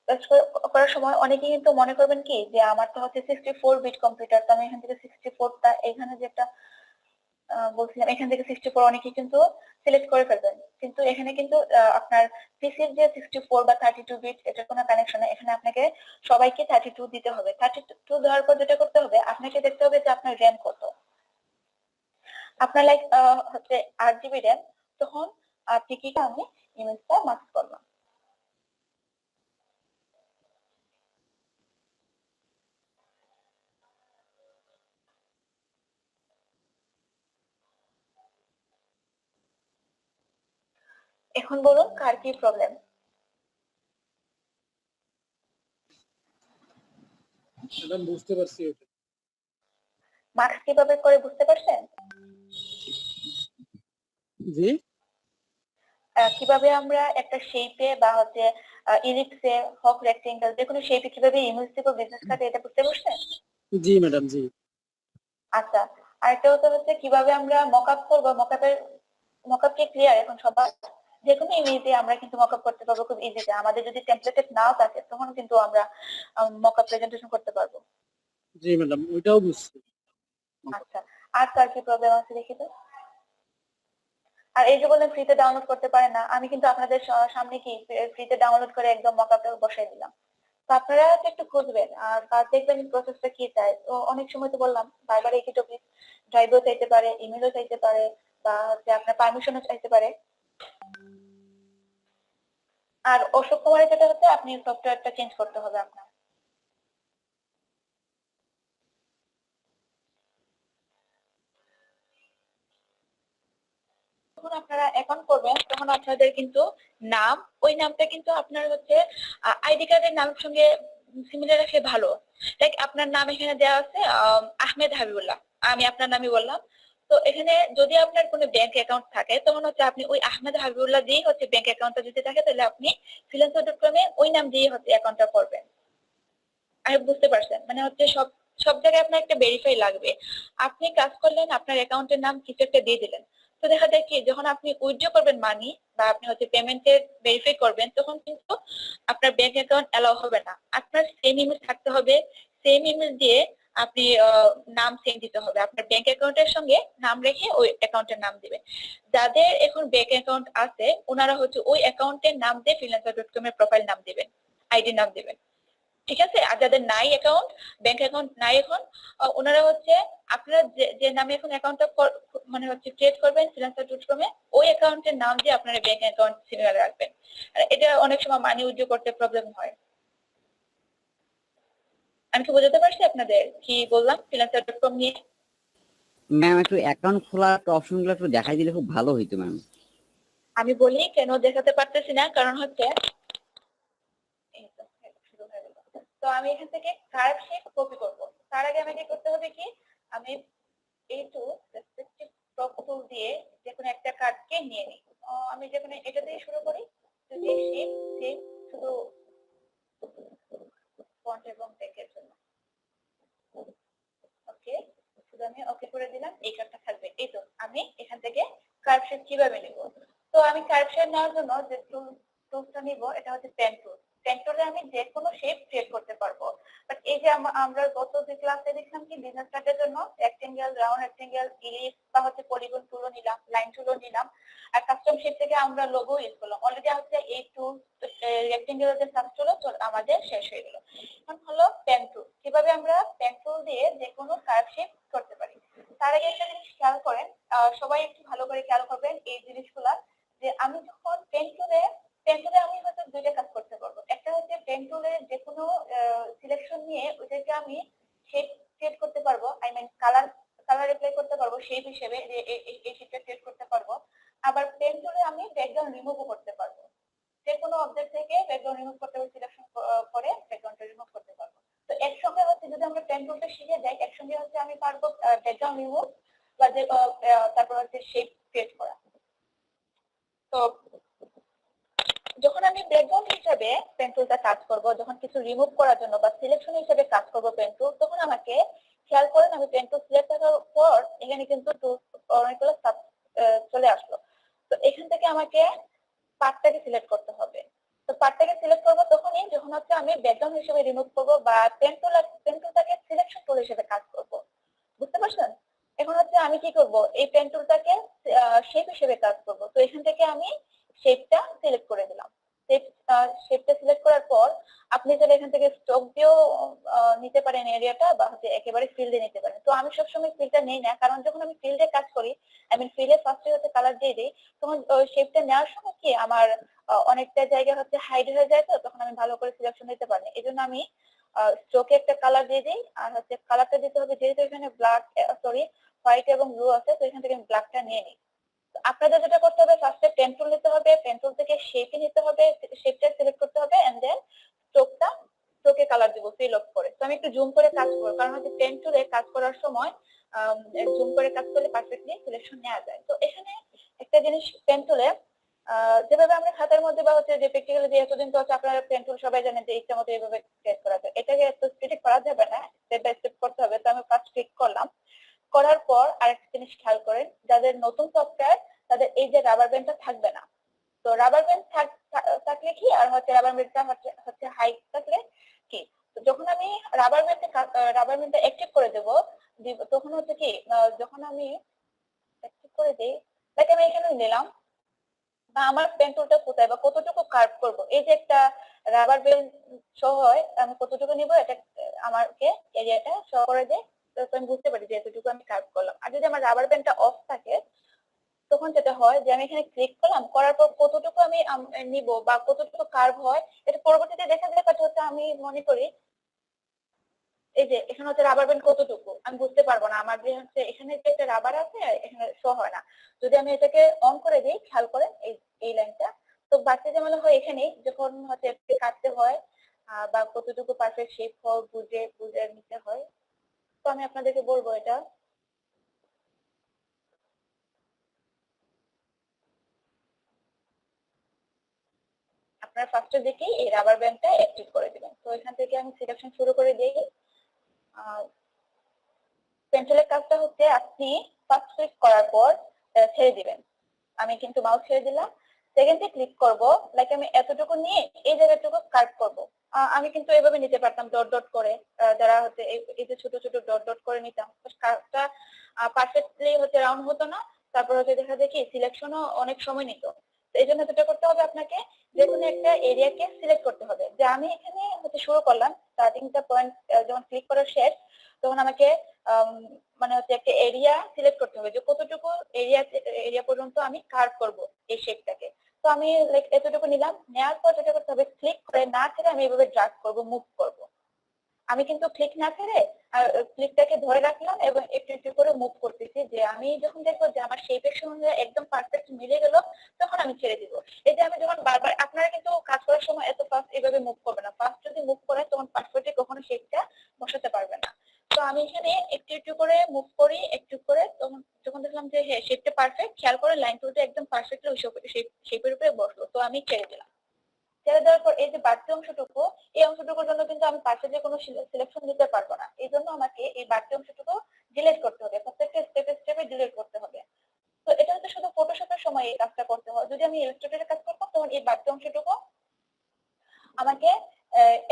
পেস্ট করার সময় অনেকে কিন্তু মনে করবেন কি যে আমার তো হচ্ছে 64 বিট কম্পিউটার, তো আমি এখান থেকে 64টা এখানে যে একটা বলছিলাম এখান থেকে 64 অনেকে কিন্তু সিলেক্ট করে ফেলবেন। কিন্তু এখানে কিন্তু আপনার পিসির যে 64 বা 32 বিট এটার কোনো কানেকশন নেই। এখানে আপনাকে সবাইকে 32 দিতে হবে। 32 দেওয়ার পর যেটা করতে হবে, আপনাকে দেখতে হবে যে আপনার র্যাম কত। আপনার লাইক হচ্ছে 8 জিবি র্যাম, তখন টিকিটা আমি ইমেজটা মার্ক করলাম। এখন বলুন কার কি প্রবলেম? ম্যাডাম বুঝতে পারছি ওটা। মার্কস কিভাবে করে বুঝতে পারছেন? জি কিভাবে আমরা একটা শেপে বা হচ্ছে ইলিপসে হক রেক্টেঙ্গেল যে কোনো শেপে কিভাবে ইমেজ দিব বিজনেস কার্ডে, এটা বুঝতে পারছেন? জি ম্যাডাম জি। আচ্ছা, আরেকটা হচ্ছে কিভাবে আমরা মকআপ করব। মকআপ কি ক্লিয়ার এখন সবার? যে কোনো ইমেজে আমরা কিন্তু মকআপ করতে পারবো খুব ইজিতে। আমাদের যদি টেমপ্লেটেড নাও থাকে তখন কিন্তু আমরা মকআপ প্রেজেন্টেশন করতে পারবো। জি ম্যাডাম ওইটাও বুঝছি। আচ্ছা, আর কার কি প্রবলেম আছে দেখি তো। আর এই যে বললেন ফ্রিতে ডাউনলোড করতে পারে না, আমি কিন্তু আপনাদের সামনে কি ফ্রিতে ডাউনলোড করে একদম মকআপটা বসাই দিলাম। তো আপনারা একটু খুঁজবেন আর দেখবেন প্রসেসটা কি চাই। তো অনেক সময় তো বললাম বারবার একই টপিক, ড্রাইভও চাইতে পারে, ইমেলও চাইতে পারে, বা হচ্ছে আপনার পারমিশনও চাইতে পারে। আর অশোক কুমারের যেটা হচ্ছে আপনি সফটওয়্যারটা চেঞ্জ করতে হবে আপনার। যখন আপনারা অ্যাকাউন্ট করবেন তখন আপনাদের কিন্তু নাম, ওই নামটা কিন্তু আপনার হচ্ছে আইডি কার্ডের নামের সঙ্গে সিমিলার রাখলে ভালো। লাইক আপনার নাম এখানে দেওয়া আছে আহমেদ হাবিবুল্লাহ, আমি আপনার নামই বললাম। তো এখানে যদি আপনার কোনো ব্যাংক অ্যাকাউন্ট থাকে তখন হচ্ছে আপনি ওই আহমেদ হাবিবুল্লাহ দিয়ে হচ্ছে ব্যাংক অ্যাকাউন্টটা যদি থাকে তাহলে আপনি ফ্রিল্যান্সার.কম-এ ওই নাম দিয়ে হচ্ছে অ্যাকাউন্টটা করবেন। আমি বুঝতে পারছেন, মানে হচ্ছে সব সব জায়গায় আপনার একটা ভেরিফাই লাগবে। আপনি কাজ করলেন, আপনার অ্যাকাউন্টের নাম কিছু একটা দিয়ে দিলেন, তো দেখা যায় কি যখন আপনি উইথড্র করবেন মানি বা আপনি হচ্ছে পেমেন্টের ভেরিফাই করবেন তখন কিন্তু আপনার ব্যাংক অ্যাকাউন্ট অ্যালাউ হবে না। আপনার সেম ইমেল থাকতে হবে, সেম ইমেল দিয়ে আপনি নাম চেঞ্জ দিতে হবে, আপনার ব্যাংক অ্যাকাউন্টের সঙ্গে নাম রেখে ওই অ্যাকাউন্টের নাম দিবেন। যাদের এখন ব্যাংক অ্যাকাউন্ট আছে ওনারা হচ্ছে ওই অ্যাকাউন্টের নাম দিয়ে ফ্রিল্যান্সার.কম এর প্রোফাইল নাম দিবেন, আইডি নাম দিবেন। ঠিক আছে? আর যাদের নাই অ্যাকাউন্ট, ব্যাংক অ্যাকাউন্ট নাই এখন, ওনারা হচ্ছে আপনারা যে নামে এখন অ্যাকাউন্টটা মানে হচ্ছে ক্রিয়েট করবেন ফ্রিল্যান্সার.কম-এ ওই অ্যাকাউন্টের নাম দিয়ে আপনারা ব্যাংক অ্যাকাউন্ট সিমিলার রাখবেন। আর এটা অনেক সময় মানি উইথড্র করতে প্রবলেম হয়। আমি কি বোঝাতে পারছি আপনাদের কি বললাম ফ্রিল্যান্সার.কম নিয়ে? ম্যাম একটু অ্যাকাউন্ট খোলার অপশনগুলো একটু দেখাই দিলে খুব ভালো হইতো ম্যাম। আমি বলি কেন দেখাতে পারতেছি না, কারণ হচ্ছে এই তো শুরু হয়ে গেল। তো আমি এখান থেকে কার্ভ শেপ কপি করব। তার আগে আমাকে করতে হবে কি, আমি এই টু রেসপেক্টিভ টপ টুল দিয়ে যে কোনো একটা কার্ডকে নিয়ে নিই। আমি যে কোনো এটা দিয়ে শুরু করি, তো যে শেপ সেম, শুধু ফন্ট এবং টেক্সটের জন্য। ওকে, শুধু আমি ওকে করে দিলাম, এই কার্ডটা থাকবে। এই তো আমি এখান থেকে কার্ভ শেপ কিভাবে নিব। তো আমি কার্ভ শেপ নেওয়ার জন্য যে টুলসটা নিব এটা হচ্ছে পেন টুল। পেন টুলে আমি যে কোনো শেপ ক্রিয়েট করতে পারবো। বাট এই যে আমরা গত যে ক্লাসে দেখলাম কি বিজনেস কার্ডের জন্য রেক্টেঙ্গেল, রাউন্ড রেক্টেঙ্গেল, ইলিপস বা হচ্ছে পলিগন টুলও নিলাম, লাইন টুলও নিলাম, আর কাস্টম শেপ থেকে আমরা লোগো ইউজ করলাম। অলরেডি হচ্ছে এই টুল রেক্টেঙ্গেলের যে সাব টুল আমাদের শেষ হয়ে গেল। এখন হলো পেন টুল। কিভাবে আমরা পেন টুল দিয়ে যে কোনো কার্ভ শেপ করতে পারি। তার আগে একটা জিনিস খেয়াল করেন, সবাই একটু ভালো করে খেয়াল করবেন এই জিনিসগুলা, যে আমি যখন পেন টুলে আমি হয়তো দুইটা কাজ করতে পারবো। একটা হচ্ছে পেন টুলে যে কোনো সিলেকশন নিয়ে ওইটাকে আমি শেপ ক্রিয়েট করতে পারবো, আই মিন কালার অ্যাপ্লাই করতে পারবো শেপ হিসেবে, যে এই শেপটা ক্রিয়েট করতে পারবো। আবার পেন টুলে আমি ব্যাকগ্রাউন্ড রিমুভও করতে পারবো, যে কোনো অবজেক্ট থেকে ব্যাকগ্রাউন্ড রিমুভ করতে পারবো, সিলেকশন করে ব্যাকগ্রাউন্ডটা রিমুভ করতে পারবো। তো একসঙ্গে হচ্ছে যদি আমরা পেন টুলটা শিখে যাই একসঙ্গে হচ্ছে আমি পারবো ব্যাকগ্রাউন্ড রিমুভ বা যে তারপর হচ্ছে শেপ ক্রিয়েট করা। তো যখন আমি ব্যাকগ্রাউন্ড হিসেবে পেন টুলটা কাজ করব, যখন কিছু রিমুভ করার জন্য বা সিলেকশন হিসেবে কাজ করব পেন টুল, তখন আমাকে খেয়াল করেন আমি পেন টুল সিলেক্ট করার পর এখানে কিন্তু অনেকগুলো চলে আসলো। তো এখান থেকে আমাকে পার্টটাকে সিলেক্ট করতে হবে। তো পার্টটাকে সিলেক্ট করবো তখনই যখন হচ্ছে আমি ব্যাকগ্রাউন্ড হিসেবে রিমুভ করবো বা পেন টুলটাকে সিলেকশন টুল হিসেবে কাজ করব। বুঝতে পারছেন? এখন হচ্ছে আমি কি করব, এই পেন টুলটাকে শেপ হিসেবে কাজ করব। তো এখান থেকে আমি শেপটা সিলেক্ট করে দিলাম। শেপটা সিলেক্ট করার পর আপনি চাইলে এখান থেকে স্ট্রোক দিয়েও নিতে পারেন এরিয়াটা, বা হচ্ছে একেবারে ফিল্ডে নিতে পারেন। তো আমি সবসময় ফিল্ডটা নেই না, কারণ যখন আমি ফিল্ডে কাজ করি, আমি ফিল্ডে ফার্স্টে হচ্ছে কালার দিয়ে দিই, তখন শেপটা নেওয়ার সময় কি আমার অনেকটা জায়গা হচ্ছে হাইড হয়ে যায়, তো তখন আমি ভালো করে সিলেকশন দিতে পারি না। এই জন্য আমি স্ট্রোকে একটা কালার দিয়ে দিই, আর হচ্ছে কালারটা দিতে হবে যেহেতু এখানে ব্ল্যাক সরি হোয়াইট এবং ব্লু আছে, তো এখান থেকে আমি ব্ল্যাকটা নিয়ে নিই। আপনাদের যেটা করতে হবে ফার্স্টে পেন টুল নিতে হবে, পেন টুল থেকে শেপে নিতে হবে, শেপটা সিলেক্ট করতে হবে এন্ড দেন স্ট্রোকে কালার দিব ফিল অফ করে। তো আমি একটু জুম করে কাজ করব, কারণ হচ্ছে পেন টুলে কাজ করার সময় জুম করে কাজ করলে পারফেক্টলি সিলেকশন নেওয়া যায়। তো এখানে একটা জিনিস পেন টুলে যেভাবে আমরা খাতার মধ্যে বা হচ্ছে যে প্র্যাকটিক্যালি যে এতদিন তো হচ্ছে আপনারা পেন টুল সবাই জানেন যে ইচ্ছা মতো এইভাবে ক্রিয়েট করা যায়, এটাকে এত স্ট্রিক্ট করা যাবে না, স্টেপ বাই স্টেপ করতে হবে। তো আমি ফার্স্ট ক্লিক করলাম, করার পর আরেকটা জিনিস খেয়াল করেন, যাদের নতুন সফটওয়্যার তাদের এই যে রাবার ব্যান্ডটা থাকবে না। তো রাবার ব্যান্ড থাকলে কি, আর হচ্ছে রাবার ব্যান্ডটা হচ্ছে হাই থাকলে কি, তো যখন আমি রাবার ব্যান্ডটা অ্যাক্টিভ করে তখন হচ্ছে কি, যখন আমি অ্যাক্টিভ করে দিই, লাইক আমি এখানে নিলাম, বা আমার পেন টুলটা কোথায় বা কতটুকু কার্ভ করব, এই যে একটা রাবার ব্যান্ড শো হয়, আমি কতটুকু নিব এটা আমাকে এরিয়াটা শো করে দেয়, তো আমি বুঝতে পারি যে এতটুকু আমি কার্ভ করলাম। আর যদি আমার রাবার ব্যান্ডটা অফ থাকে তখন যেটা হয় যে আমি এখানে ক্লিক করলাম, করার পর কতটুকু আমি নিব বা কতটুকু কার্ভ হয় এটা পরবর্তীতে দেখা যায়, বাট হচ্ছে আমি মনে করি এই যে এখানে হচ্ছে রাবার ব্যান্ড কতটুকু আমি বুঝতে পারবো না, আমার যে হচ্ছে এখানে যে একটা রাবার আছে এখানে শো হয় না। যদি আমি এটাকে অন করে দিই খেয়াল করে এই লাইনটা, তো বাড়তি ঝামেলা হয় এখানেই যখন হচ্ছে এটাকে কাটতে হয় বা কতটুকু পারফেক্ট শেপ হয় বুঝে বুঝে নিতে হয়। তো আমি আপনাদেরকে বলবো এটা। আপনার ফার্স্টে দেখেই এই রাবার ব্যান্ডটা অ্যাক্টিভ করে দিবেন। তো এখান থেকে আমি সিলেকশন শুরু করে দিই। পেন্সিলের কাজটা হচ্ছে আপনি ফার্স্ট ক্লিক করার পর ছেড়ে দিবেন। আমি কিন্তু মাউস ছেড়ে দিলাম, সেকেন্ডে ক্লিক করব, লাইক আমি এতটুকু নিয়ে এই জায়গাটুকু কাট করব। আমি কিন্তু এভাবে নিতে পারতাম ডট ডট করে, যারা হচ্ছে এই যে ছোট ছোট ডট ডট করে নিতাম, কাজটা পারফেক্টলি হচ্ছে রাউন্ড হতো না। তারপর হচ্ছে দেখা যায় কি সিলেকশনও অনেক সময় নিত। তো এই জন্য যেটা করতে হবে আপনাকে যে কোনো একটা এরিয়াকে সিলেক্ট করতে হবে। যে আমি এখানে হচ্ছে শুরু করলাম স্টার্টিংটা পয়েন্ট, যখন ক্লিক করা শেষ তখন আমাকে মানে হচ্ছে একটা এরিয়া সিলেক্ট করতে হবে যে কতটুকু এরিয়া পর্যন্ত আমি কার্ভ করব এই শেপটাকে। তো আমি লাইক এতটুকু নিলাম, নেওয়ার পর যেটা করতে হবে ক্লিক করে না ছেড়ে আমি এভাবে ড্রাগ করব, মুভ করব। আমি কিন্তু ক্লিক না ছেড়ে ক্লিকটাকে ধরে রাখলাম এবং একটু একটু করে মুভ করতেছি, যে আমি যখন দেখবো যে আমার শেপের সঙ্গে একদম পারফেক্ট মিলে গেল তখন আমি ছেড়ে দিব। এই যে আমি যখন বারবার, আপনারা কিন্তু কাজ করার সময় এত ফাস্ট এভাবে মুভ করবে না, ফাস্ট যদি মুভ করে তখন পারফেক্টলি কখনো শেপটা বসাতে পারবে না। তো আমি এখানে একটু একটু করে মুভ করি, একটু করে তখন যখন দেখলাম যে হ্যাঁ শেপটা পারফেক্ট, খেয়াল করে লাইন টুলটা একদম পারফেক্টলি ওই শেপের উপরে বসলো, তো আমি ছেড়ে দিলাম। ছেড়ে দেওয়ার পর এই যে বাড়তি অংশটুকু, এই অংশটুকুর জন্য কিন্তু আমি পাশে যে কোনো সিলেকশন দিতে পারবো না, এই জন্য আমাকে এই বাড়তি অংশটুকু ডিলিট করতে হবে, প্রত্যেকটা স্টেপে স্টেপে ডিলিট করতে হবে। তো এটা হচ্ছে শুধু ফটোশপের সময় এই কাজটা করতে হয়। যদি আমি ইলাস্ট্রেটরের কাজ করতাম তখন এই বাড়তি অংশটুকু আমাকে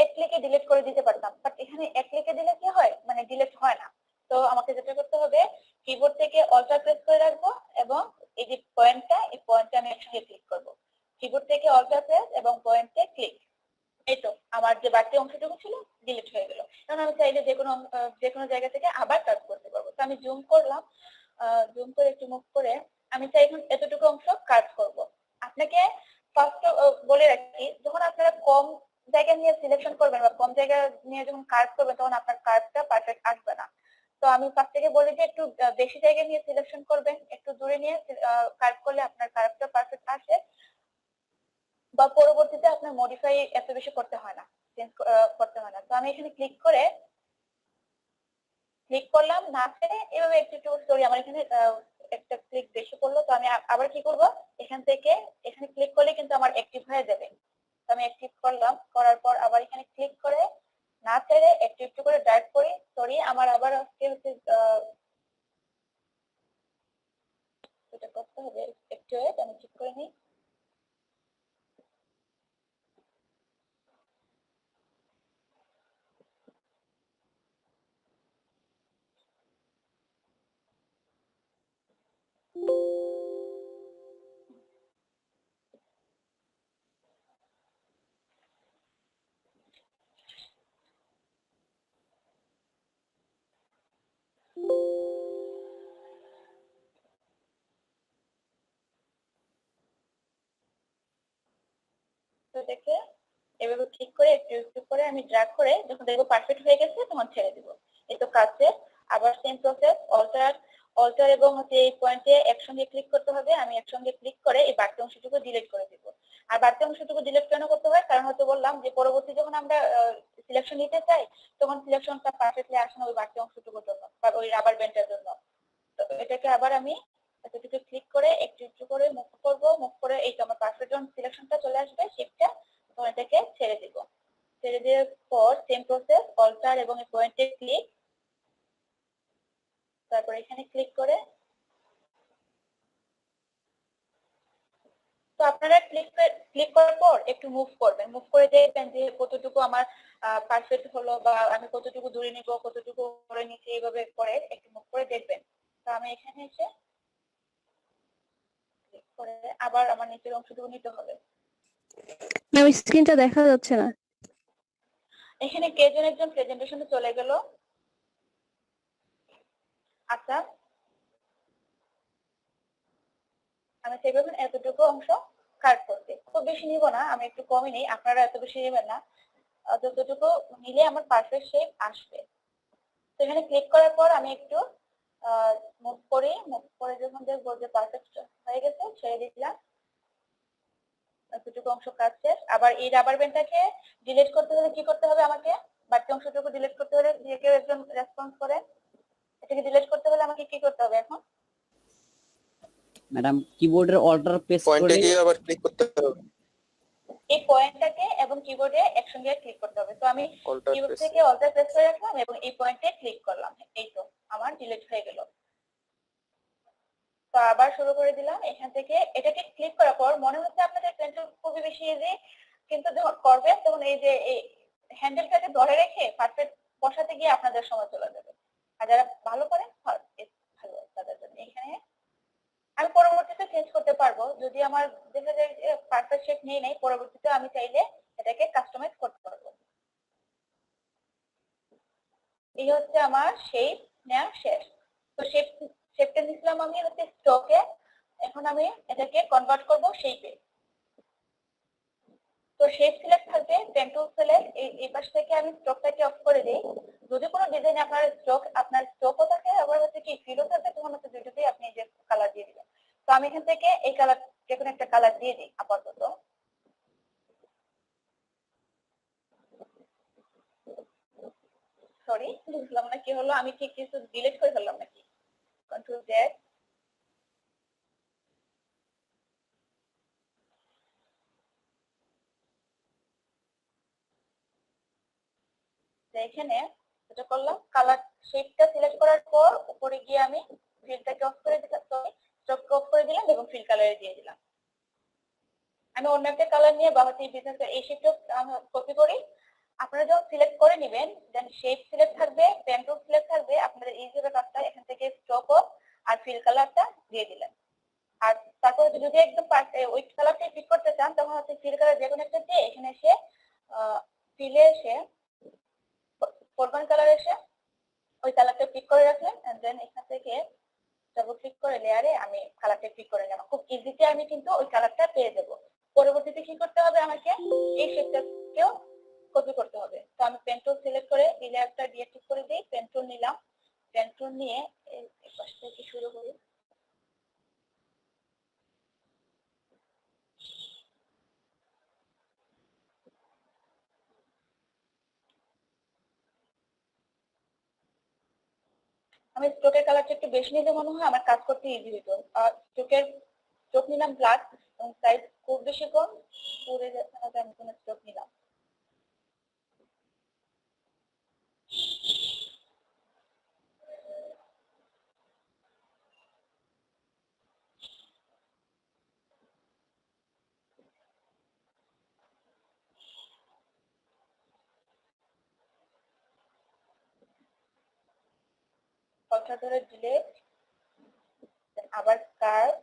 এক ক্লিকে ডিলিট করে দিতে পারতাম, বাট এখানে এক ক্লিকে দিলে কি হয়, মানে ডিলিট হয় না। তো আমাকে যেটা করতে হবে কিবোর্ড থেকে অল্টার প্রেস করে রাখবো এবং এই যে পয়েন্টটা, এই পয়েন্টটা আমি একসঙ্গে ক্লিক করবো। কিবোর্ড থেকে অল্টার প্রেস এবং পয়েন্টে ক্লিক। এই তো আমার যে বাড়তি অংশটুকু ছিল ডিলিট হয়ে গেল। কারণ আমি চাইলে যে কোনো জায়গা থেকে আবার কাজ করতে পারবো। তো আমি জুম করলাম, জুম করে একটু মুভ করে আমি চাই এখন এতটুকু অংশ কাজ করব। আপনাকে ফার্স্ট বলে রাখি, যখন আপনারা কম জায়গা নিয়ে সিলেকশন করবেন বা কম জায়গা নিয়ে যখন কাজ করবেন তখন আপনার কাজটা পারফেক্ট আসবে না। তো আমি ফার্স্ট থেকে বলি যে একটু বেশি জায়গা নিয়ে সিলেকশন করবেন, একটু দূরে নিয়ে কাজ করলে আপনার কাজটা পারফেক্ট আসে বা পরবর্তীতে আপনার মডিফাই এত বেশি করতে হয় না, চেঞ্জ করতে হয় না। তো আমি এখানে ক্লিক করলাম না ছেড়ে এভাবে একটু একটু, সরি আমার এখানে একটা ক্লিক বেশি করলো, তো আমি আবার কি করব, এখান থেকে এখানে ক্লিক করলে কিন্তু আমার অ্যাক্টিভ হয়ে যাবে। তো আমি অ্যাক্টিভ করলাম, করার পর আবার এখানে ক্লিক করে না ছেড়ে একটু একটু করে ড্র্যাগ করি, সরি আমার আবার আজকে হচ্ছে এটা করতে হবে, একটু আমি ঠিক করে নিই। তো দেখে এভাবে ক্লিক করে একটু একটু করে আমি ড্র্যাগ করে যখন দেখবো পারফেক্ট হয়ে গেছে তখন ছেড়ে দিব। এই তো কাজে আবার সেম প্রসেস, অল্টার অল্টার এবং হচ্ছে এই পয়েন্টে একসঙ্গে ক্লিক করতে হবে। আমি একসঙ্গে ক্লিক করে এই বাড়তি অংশটুকু ডিলিট করে দিব। আর বাড়তি অংশটুকু ডিলিট কেন করতে হয়, কারণ হয়তো বললাম যে পরবর্তী যখন আমরা সিলেকশন নিতে চাই তখন সিলেকশনটা পারফেক্টলি আসে না ওই বাড়তি অংশটুকুর জন্য বা ওই রাবার ব্যান্ডের জন্য। তো এটাকে আবার আমি এতটুকু ক্লিক করে একটু একটু করে মুভ করব, মুভ করে এই তো আমার পারফেক্ট যখন সিলেকশনটা চলে আসবে শেপটা, তখন এটাকে ছেড়ে দিব। ছেড়ে দেওয়ার পর সেম প্রসেস, অল্টার এবং এই পয়েন্টে ক্লিক, তারপর এখানে ক্লিক করে, তো আপনারা ক্লিক করার পর একটু মুভ করবেন, মুভ করে দেখবেন যে কতটুকু আমার পারফেক্ট হলো বা আমি কতটুকু দূরে নিব, কতটুকু করে নিচে, এইভাবে করে একটু মুভ করে দেখবেন। তো আমি এখানে এসে ক্লিক করে আবার আমার নিচের অংশটুকু নিতে হবে। ম্যাম স্ক্রিনটা দেখা যাচ্ছে না। এখানে কে যেন একজন প্রেজেন্টেশনে চলে গেল। আচ্ছা আমি চাইবো এখন এতটুকু অংশ কাট করতে। খুব বেশি নিব না, আমি একটু কমই নেই, আপনারা এত বেশি নেবেন না। যতটুকু নিলে আমার পারফেক্ট শেপ আসবে। তো এখানে ক্লিক করার পর আমি একটু মুভ করে যখন দেখবো যে পারফেক্ট হয়ে গেছে, ছেড়ে দিলাম। এতটুকু অংশ কাজ শেষ। আবার এই রাবার ব্যান্ডটাকে ডিলিট করতে হলে কি করতে হবে আমাকে? বাকি অংশটুকু ডিলিট করতে হলে যে কেউ একজন রেসপন্স করেন। এটাকে ডিলিট করতে হলে আমাকে কি করতে হবে এখন? ম্যাডাম কিবোর্ডের অল্টার প্রেস পয়েন্টে করে গিয়ে আবার ক্লিক করতে হবে, এই পয়েন্টটাকে এবং কিবোর্ডে একসঙ্গে ক্লিক করতে হবে। তো আমি অল্টার কিবোর্ড প্রেস। থেকে অল্টার প্রেস করে রাখলাম এবং এই পয়েন্টে ক্লিক করলাম। এই তো আমার ডিলিট হয়ে গেল। তো আবার শুরু করে দিলাম এখান থেকে। এটাকে ক্লিক করার পর মনে হচ্ছে আপনাদের পেন্সিল খুবই বেশি ইজি, কিন্তু যখন করবেন তখন এই যে এই হ্যান্ডেলটাকে ধরে রেখে পারফেক্ট বসাতে গিয়ে আপনাদের সময় চলে যাবে। আর যারা ভালো করেন ভালো তাদের জন্য। এখানে আমি পরবর্তীতে চেঞ্জ করতে পারবো, যদি আমার দেখা যায় পারফেক্ট শেপ নিয়ে নেই, পরবর্তীতে আমি চাইলে এটাকে কাস্টমাইজ করতে পারবো। এই হচ্ছে আমার শেপ নেওয়া শেষ। তো শেপটা নিছিলাম আমি হচ্ছে স্ট্রোকে, এখন আমি এটাকে কনভার্ট করব শেপে। তো শেপ সিলেক্ট থাকবে, পেন টুল সিলেক্ট, এই পাশ থেকে আমি স্ট্রোকটাকে অফ করে দিই। যদি কোনো ডিজাইন আপনার স্ট্রোকও থাকে আবার হচ্ছে কি ফিলও থাকে, তখন হচ্ছে দুটোতেই আপনি যে কালার দিয়ে দিবেন। তো আমি এখান থেকে এই কালার যে কোনো একটা কালার দিয়ে দিই আপাতত। সরি, বুঝলাম না কি হলো, আমি কি কিছু ডিলিট করে ফেললাম নাকি? Control Z. এখানে যেটা করলাম, কালার শেপটা সিলেক্ট করার পর উপরে গিয়ে আমি ফিলটাকে অফ করে দিলাম, সরি স্ট্রোককে অফ করে দিলাম এবং ফিল কালারে দিয়ে দিলাম। আমি অন্য একটা কালার নিয়ে বা হচ্ছে এই বিজনেস এই শেপটা কপি করি। আপনারা যখন সিলেক্ট করে নেবেন, দেন শেপ সিলেক্ট থাকবে, পেন টুল সিলেক্ট থাকবে, আপনাদের এইভাবে কাজটা এখান থেকে স্ট্রোক অফ আর ফিল কালারটা দিয়ে দিলেন। আর তারপর যদি একদম ওই কালারটাই পিক করতে চান, তখন হচ্ছে ফিল কালার যে কোনো একটা দিয়ে এখানে এসে ফিলে এসে ফোরগ্রাউন্ড কালার এসে ওই কালারটা পিক করে রাখলেন, এন্ড দেন এখান থেকে ডাবল ক্লিক করে লেয়ারে আমি কালারটা পিক করে নিলাম। খুব ইজিতে আমি কিন্তু ওই কালারটা পেয়ে যাব। পরবর্তীতে কি করতে হবে আমাকে? এই শেপটাকেও কপি করতে হবে। তো আমি পেন টুল সিলেক্ট করে এই লেয়ারটা ডিএক্টিভ করে দিই, পেন টুল নিলাম, পেন টুল নিয়ে এই পাশ থেকে শুরু করি। আমি স্ট্রোকের কালারটা একটু বেশি নিলে মনে হয় আমার কাজ করতে ইজি হতো। আর স্ট্রোক নিলাম ব্ল্যাক এবং সাইজ খুব বেশি কম, পুরে যাচ্ছে না, আমি কোনো স্ট্রোক নিলাম। কথা ধরে ডিলেট, আবার কার্ভ,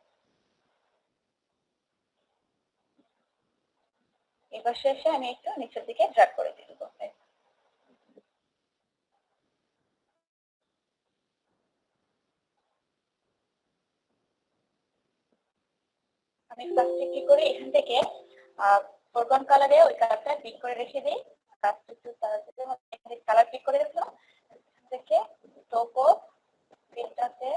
এবার শেষে আমি একটু নিচের দিকে ড্র্যাগ করে দিয়ে দেবো। আমি ফার্স্টে কি করি, এখান থেকে ফোরগ্রাউন্ড কালারে ওই কালারটা পিক করে রেখে দিই। ফার্স্ট একটু এখানে কালার পিক করে রাখলাম, এখান থেকে টোপো প্রিন্টাতে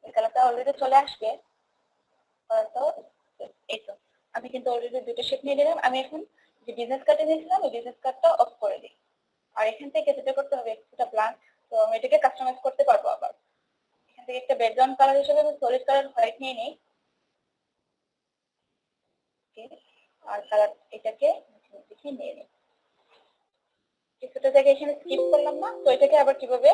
ওই কালারটা অলরেডি চলে আসবে। তো এই তো আমি কিন্তু অলরেডি দুটো শেপ নিয়ে নিলাম। আমি এখন যে বিজনেস কার্ডে নিয়েছিলাম ওই বিজনেস কার্ডটা অফ করে দিই। আর এখান থেকে যেটা করতে হবে, একটা ব্ল্যাঙ্ক, তো আমি এটাকে কাস্টমাইজ করতে পারবো। আবার এখান থেকে একটা ব্যাকগ্রাউন্ড কালার হিসেবে আমি সলিড কালার হোয়াইট নিয়ে নিই, আর কালার এটাকে দেখে নিয়ে নিই। কিছুটা জায়গায় এখানে স্কিপ করলাম না, তো এটাকে আবার কিভাবে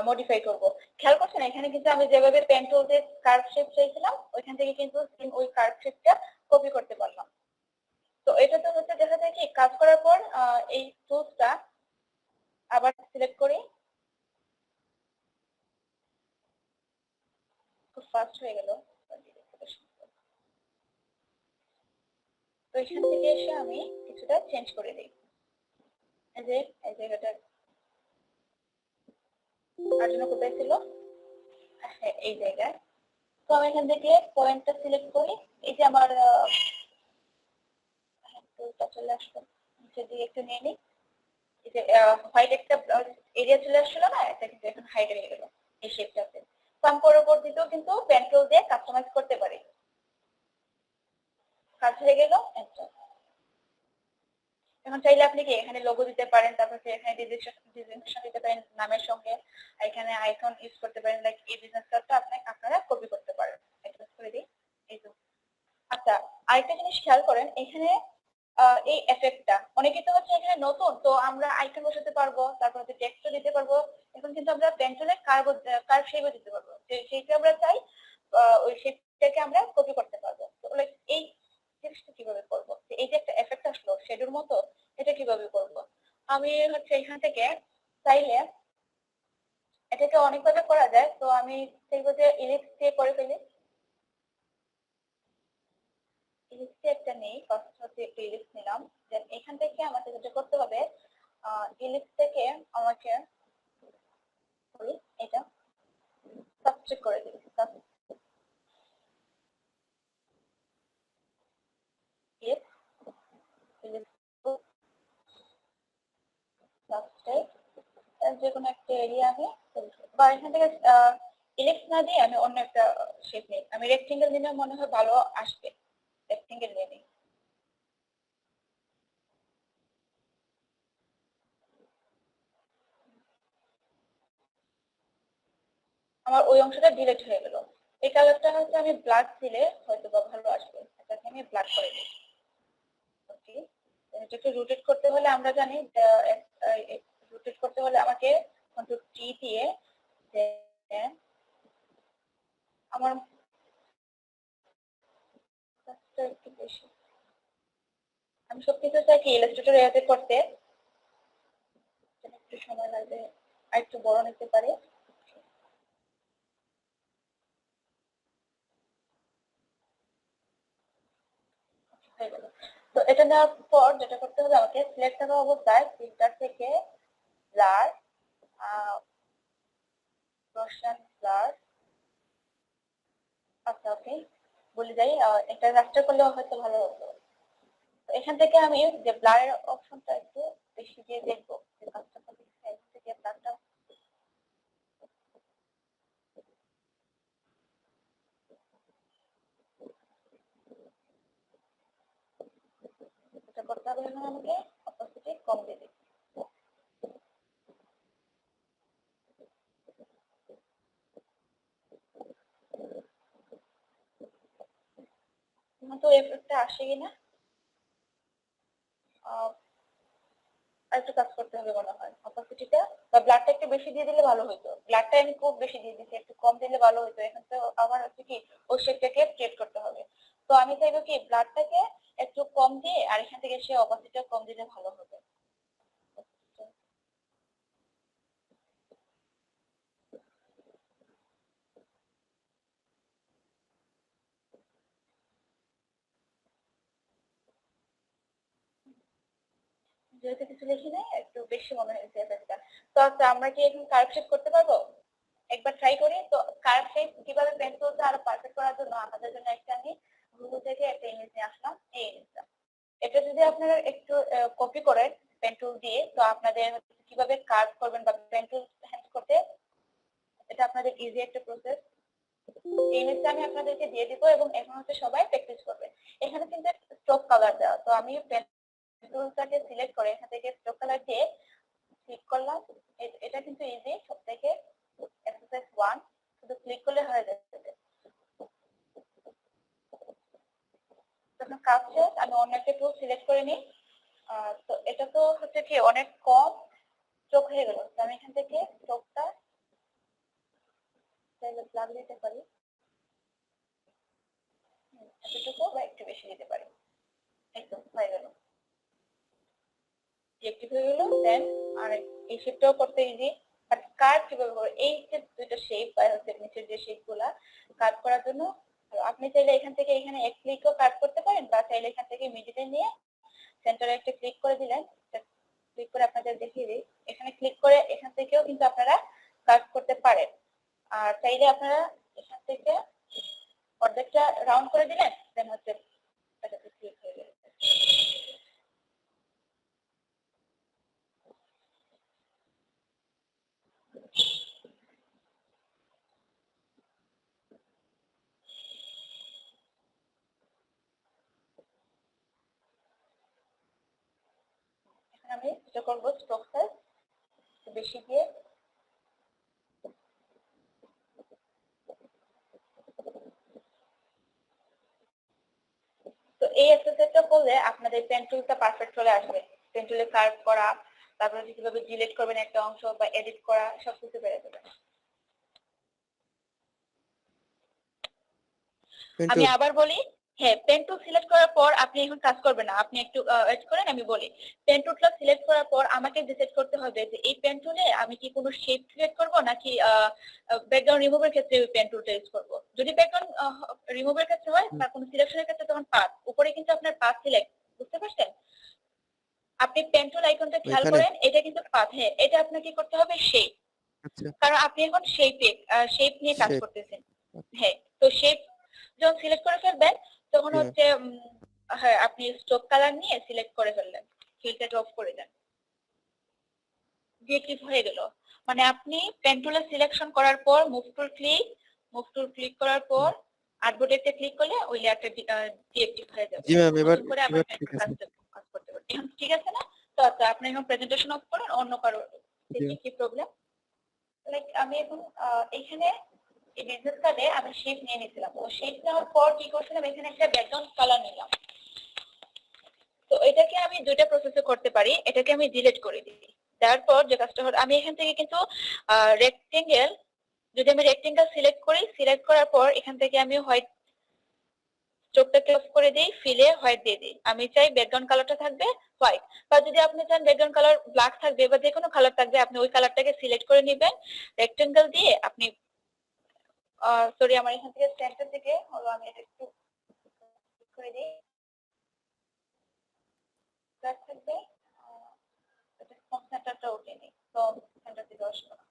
মডিফাই করব। খেয়াল করছেন এখানে কিন্তু আমি যেভাবে পেন টুল দিয়ে কার্ভ শেপ চাইছিলাম ওইখান থেকে কিন্তু ওই কার্ভ শেপটা কপি করতে পারলাম। তো এটা তো হচ্ছে দেখা যায় কি কাজ করার পর এই টুলসটা আবার সিলেক্ট করি, খুব ফাস্ট হয়ে গেল। তো এখান থেকে এসে আমি কিছুটা চেঞ্জ করে দিই। এই যে এই জায়গাটা আর জন্য কোথায় ছিল, হ্যাঁ এই জায়গায়। তো আমি এখান থেকে পয়েন্টটা সিলেক্ট করি। এই যে আমার টুলটা চলে আসলো, নিচের দিকে একটু নিয়ে নিই। এই যে হোয়াইট একটা এরিয়া চলে আসলো না, এটা কিন্তু এখন হাইড হয়ে গেল এই শেপটাতে। তো আমি পরবর্তীতেও কিন্তু পেন টুল দিয়ে কাস্টমাইজ করতে পারি। কাজ হয়ে গেল। এখন চাইলে আপনি কি এখানে লোগো দিতে পারেন, তারপর এখানে ডিজিগনেশন দিতে পারেন নামের সঙ্গে, আর এখানে আইকন ইউজ করতে পারেন, লাইক এই বিজনেস কার্ডটা আপনারা কপি করতে পারেন। এটা করে দিই। এই তো। আচ্ছা, আরেকটা জিনিস খেয়াল করেন, এখানে এই এফেক্টটা অনেকে তো হচ্ছে এখানে নতুন, তো আমরা আইকন বসাতে পারবো, তারপর হচ্ছে টেক্সটও দিতে পারবো। এখন কিন্তু আমরা পেন্সিলে কার্ভ শেপও দিতে পারবো, যে সেইটা আমরা চাই ওই শেপটাকে আমরা কপি করতে পারবো। তো লাইক এই জিনিসটা কিভাবে করবো, যে এই যে একটা এফেক্ট আসলো শেডোর মতো, এটা কিভাবে করব? আমি হচ্ছে এখান থেকে চাইলে এটাকে অনেকভাবে করা যায়, তো আমি চাইবো যে ইলিপস দিয়ে করে ফেলি। ইলিপস একটা নেই, ফার্স্ট হচ্ছে একটা ইলিপস নিলাম। দেন এখান থেকে আমাকে যেটা করতে হবে, ইলিপস থেকে আমাকে এটা সাবস্ট্রাক্ট করে দিই। যে কোনো একটা এরিয়া আমি বা এখান থেকে ইলিপস না দিয়ে আমি অন্য একটা শেপ নিই। আমি রেক্টেঙ্গেল নিলে মনে হয় ভালো আসবে। রেক্টেঙ্গেল নিয়ে নিই। আমার ওই অংশটা ডিলিট হয়ে গেল। এই কালারটা হচ্ছে আমি ব্ল্যাক দিলে হয়তো বা ভালো আসবে। এটাকে আমি ব্ল্যাক করে দিই। ওকে, এটাকে রোটেট করতে হলে আমরা জানি রোটেট করতে হলে আমাকে কন্ট্রোল টি দিয়ে আমার কাজটা একটু বেশি, আমি সবকিছু চাই কি ইলাস্ট্রেটর এতে করতে, একটু সময় লাগবে, আর একটু বড় নিতে পারে। হয়ে গেল। তো এটা নেওয়ার পর যেটা করতে হবে, আমাকে সিলেক্ট থাকা অবস্থায় ফিল্টার থেকে ব্লার, রোশন ব্লার, আচ্ছা ওকে বলে যাই, এটা রাস্টার করলে হয়তো ভালো হতো। তো এখান থেকে আমি যে ব্লারের অপশনটা একটু বেশি দিয়ে দেখবো যে কাজটা করতেছে। এখান থেকে ব্লারটা এটা করতে হবে না, আমাকে অপোজিটে কম দিয়ে দিই। তো এফেক্টটা আসে কিনা আর একটু কাজ করতে হবে মনে হয় অপাসিটিটা, বা ব্লাডটা একটু বেশি দিয়ে দিলে ভালো হতো। ব্লাডটা আমি খুব বেশি দিয়ে দিচ্ছি, একটু কম দিলে ভালো হতো। এখন তো আমার হচ্ছে কি ওই শেপটাকে ক্রিয়েট করতে হবে। তো আমি চাইবো কি ব্লাডটাকে একটু কম দিয়ে, আর এখান থেকে সে অপাসিটিটা কম দিলে ভালো হবে। যেহেতু কিছু লিখি নাই, একটু বেশি মনে হয়েছে এফেক্টটা। তো আচ্ছা, আমরা কি এখন কার্ভ শেপ করতে পারবো? একবার ট্রাই করি। তো কার্ভ শেপ কিভাবে পেন্সিলটা আরো পারফেক্ট করার জন্য আমাদের জন্য একটা আমি গুগল থেকে একটা ইমেজ নিয়ে আসলাম, এই ইমেজটা। এটা যদি আপনারা একটু কপি করেন পেন টুল দিয়ে, তো আপনাদের কিভাবে কার্ভ করবেন বা পেন টুল হ্যান্ড করতে, এটা আপনাদের ইজি একটা প্রসেস। এই ইমেজটা আমি আপনাদেরকে দিয়ে দিব, এবং এখন হচ্ছে সবাই প্র্যাকটিস করবে। এখানে কিন্তু স্ট্রোক কালার দেওয়া, তো আমি পেন টুলটাকে সিলেক্ট করে এখান থেকে স্ট্রোক কালার দিয়ে ক্লিক করলাম। এটা কিন্তু ইজি সব থেকে। এক্সারসাইজ 1 শুধু ক্লিক করলে হয়ে যাবে। তখন কাজ শেষ, আমি অন্য একটা টুল সিলেক্ট করে নিই। তো এটা তো হচ্ছে কি অনেক কম চোখ হয়ে গেল, তো আমি এখান থেকে চোখটা চাইলে প্লাগ দিতে পারি, এতটুকু বা একটু বেশি দিতে পারি। এই তো হয়ে গেল, একটিভ হয়ে গেল। দেন আর এই শেপটাও করতে ইজি। বাট কাট কিভাবে করবো, এই যে দুটো শেপ বা হচ্ছে নিচের যে শেপ গুলা কাট করার জন্য, আপনি চাইলে এখান থেকে এখানে এক ক্লিকও কাট করতে পারেন, বা চাইলে এখান থেকে মিডিলে নিয়ে সেন্টারে একটা ক্লিক করে দিলেন। ক্লিক করে আপনাদের দেখিয়ে দিই, এখানে ক্লিক করে এখান থেকেও কিন্তু আপনারা কাট করতে পারেন। আর চাইলে আপনারা এখান থেকে অর্ধেকটা রাউন্ড করে দিলেন, দেন হচ্ছে এটাতে ক্লিক হয়ে যাবে। এখন আমি যেটা করবো স্ট্রোক সাইজ বেশি দিয়ে তো এই এক্সারসাইজটা করলে আপনাদের পেন টুলটা পারফেক্ট চলে আসবে। পেন টুলে কার্ভ করা, তারপরে হচ্ছে কিভাবে ডিলিট করবেন একটা অংশ বা এডিট করা সবকিছু পেরে যাবেন। আমি আবার বলি, হ্যাঁ, পেন টুল সিলেক্ট করার পর আপনি এখন কাজ করবেন না, আপনি একটু ওয়েট করেন। আমি বলি, পেন টুলটা সিলেক্ট করার পর আমাকে ডিসাইড করতে হবে যে এই পেন টুলে আমি কি কোনো শেপ ক্রিয়েট করব নাকি ব্যাকগ্রাউন্ড রিমুভের ক্ষেত্রে ওই পেন টুলটা ইউজ করব। যদি ব্যাকগ্রাউন্ড রিমুভের ক্ষেত্রে হয় বা কোনো সিলেকশনের ক্ষেত্রে তখন পাথ, উপরে কিন্তু আপনার পাথ সিলেক্ট, বুঝতে পারছেন? আপনি পেন টুল আইকনটা খেয়াল করেন, এটা কিন্তু পাথ। হ্যাঁ, এটা আপনাকে করতে হবে শেপ, কারণ আপনি এখন শেপ নিয়ে কাজ করতেছেন। হ্যাঁ, তো শেপ যখন সিলেক্ট করে ফেলবেন তখন হচ্ছে হ্যাঁ, আপনি স্ট্রোক কালার নিয়ে সিলেক্ট করে ফেললেন, ফিল্টারটা অফ করে দেন, ডিএক্টিভ হয়ে গেল। মানে আপনি পেন টুলে সিলেকশন করার পর মুভ টুল ক্লিক করার পর আর্টবোর্ডেতে ক্লিক করলে ওই লেয়ারটা ডিএক্টিভ হয়ে যাবে। জি ম্যাম, এবার করে আবার ঠিক আছে, কাজ করতে পারবেন। এখন ঠিক আছে না? তো আচ্ছা, আপনি এখন প্রেজেন্টেশন অফ করেন, অন্য কারো দেখি কি প্রবলেম। লাইক আমি এখন এখানে এই বিজনেস কার্ডে আমি শেপ নিয়ে নিয়েছিলাম। ও শেপ নেওয়ার পর কি করছিলাম, এখানে একটা ব্যাকগ্রাউন্ড কালার নিলাম। তো এটাকে আমি দুইটা প্রসেসে করতে পারি। এটাকে আমি ডিলিট করে দিই, তারপর যে কাজটা হলো আমি এখান থেকে কিন্তু রেক্টেঙ্গেল, যদি আমি রেক্টেঙ্গেল সিলেক্ট করি, সিলেক্ট করার পর এখান থেকে আমি হোয়াইট স্ট্রোকটাকে অফ করে দিই, ফিলে হোয়াইট দিয়ে দিই। আমি চাই ব্যাকগ্রাউন্ড কালারটা থাকবে হোয়াইট, বা যদি আপনি চান ব্যাকগ্রাউন্ড কালার ব্ল্যাক থাকবে বা যে কোনো কালার থাকবে, আপনি ওই কালারটাকে সিলেক্ট করে নেবেন। রেক্টেঙ্গেল দিয়ে আপনি সরি, আমার এখান থেকে সেন্টার থেকে হলো, আমি এটা একটু করে দিই, ব্ল্যাক থাকবে। এটা ফর্ম সেন্টারটা ওঠে নেই, তো সেন্টার থেকে আসবে না।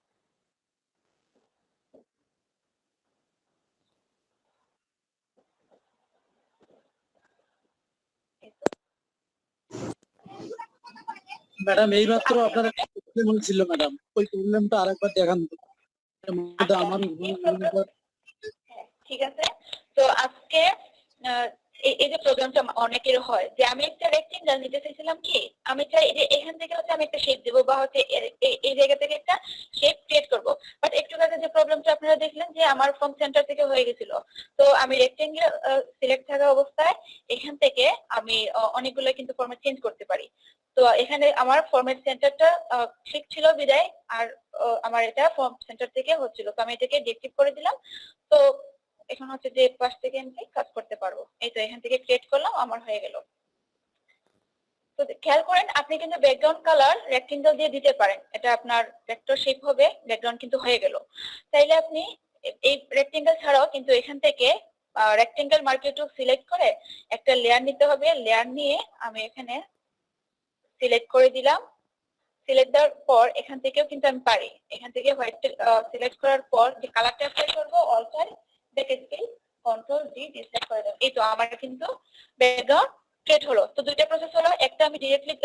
ম্যাডাম এইমাত্র আপনার একটা প্রবলেম হয়েছিল ম্যাডাম, ওই প্রবলেমটা আরেকবার দেখান তো। আমার হ্যাঁ, ঠিক আছে। তো আজকে এই যে প্রবলেমটা অনেকের হয় যে আমি একটা রেক্টেঙ্গেল নিতে চাইছিলাম, কি আমি চাই যে এখান থেকে হচ্ছে আমি একটা শেপ দেবো বা হচ্ছে এই জায়গা থেকে একটা শেপ ক্রিয়েট করব, বাট একটু আগে যে প্রবলেমটা আপনারা দেখলেন যে আমার ফর্ম সেন্টার থেকে হয়ে গেছিল। তো আমি রেক্টেঙ্গেল সিলেক্ট থাকা অবস্থায় এখান থেকে আমি অনেকগুলো কিন্তু ফরম্যাট চেঞ্জ করতে পারি। তো এখানে আমার ফরম্যাট সেন্টারটা ঠিক ছিল বিদায়, আর আমার এটা ফর্ম সেন্টার থেকে হচ্ছিল, তো আমি এটাকে ডিএক্টিভ করে দিলাম। তো এখন হচ্ছে যে পাশ থেকে আমি কাজ করতে পারবো। এই তো এখান থেকে ক্রিয়েট করলাম, আমার হয়ে গেল। তো খেয়াল করেন, আপনি কিন্তু ব্যাকগ্রাউন্ড কালার রেক্টেঙ্গেল দিয়ে দিতে পারেন, এটা আপনার ভেক্টর শেপ হবে, ব্যাকগ্রাউন্ড কিন্তু হয়ে গেল। তাইলে আপনি এই রেক্টেঙ্গেল ছাড়াও কিন্তু এখান থেকে রেক্টেঙ্গেল মার্কেট টুল সিলেক্ট করে একটা লেয়ার নিতে হবে। লেয়ার নিয়ে আমি এখানে সিলেক্ট করে দিলাম। সিলেক্ট দেওয়ার পর এখান থেকেও কিন্তু আমি পারি, এখান থেকে হোয়াইট সিলেক্ট করার পর যে কালারটা অ্যাপ্লাই করবো, অল্টার ব্র্যাকেট কি কন্ট্রোল ডি ডিসেক্ট করে দেব। এই তো আমার কিন্তু ব্যাকগ্রাউন্ড ক্রিয়েট হলো। তো দুইটা প্রসেস হলো, একটা আমি ডিরেক্টলি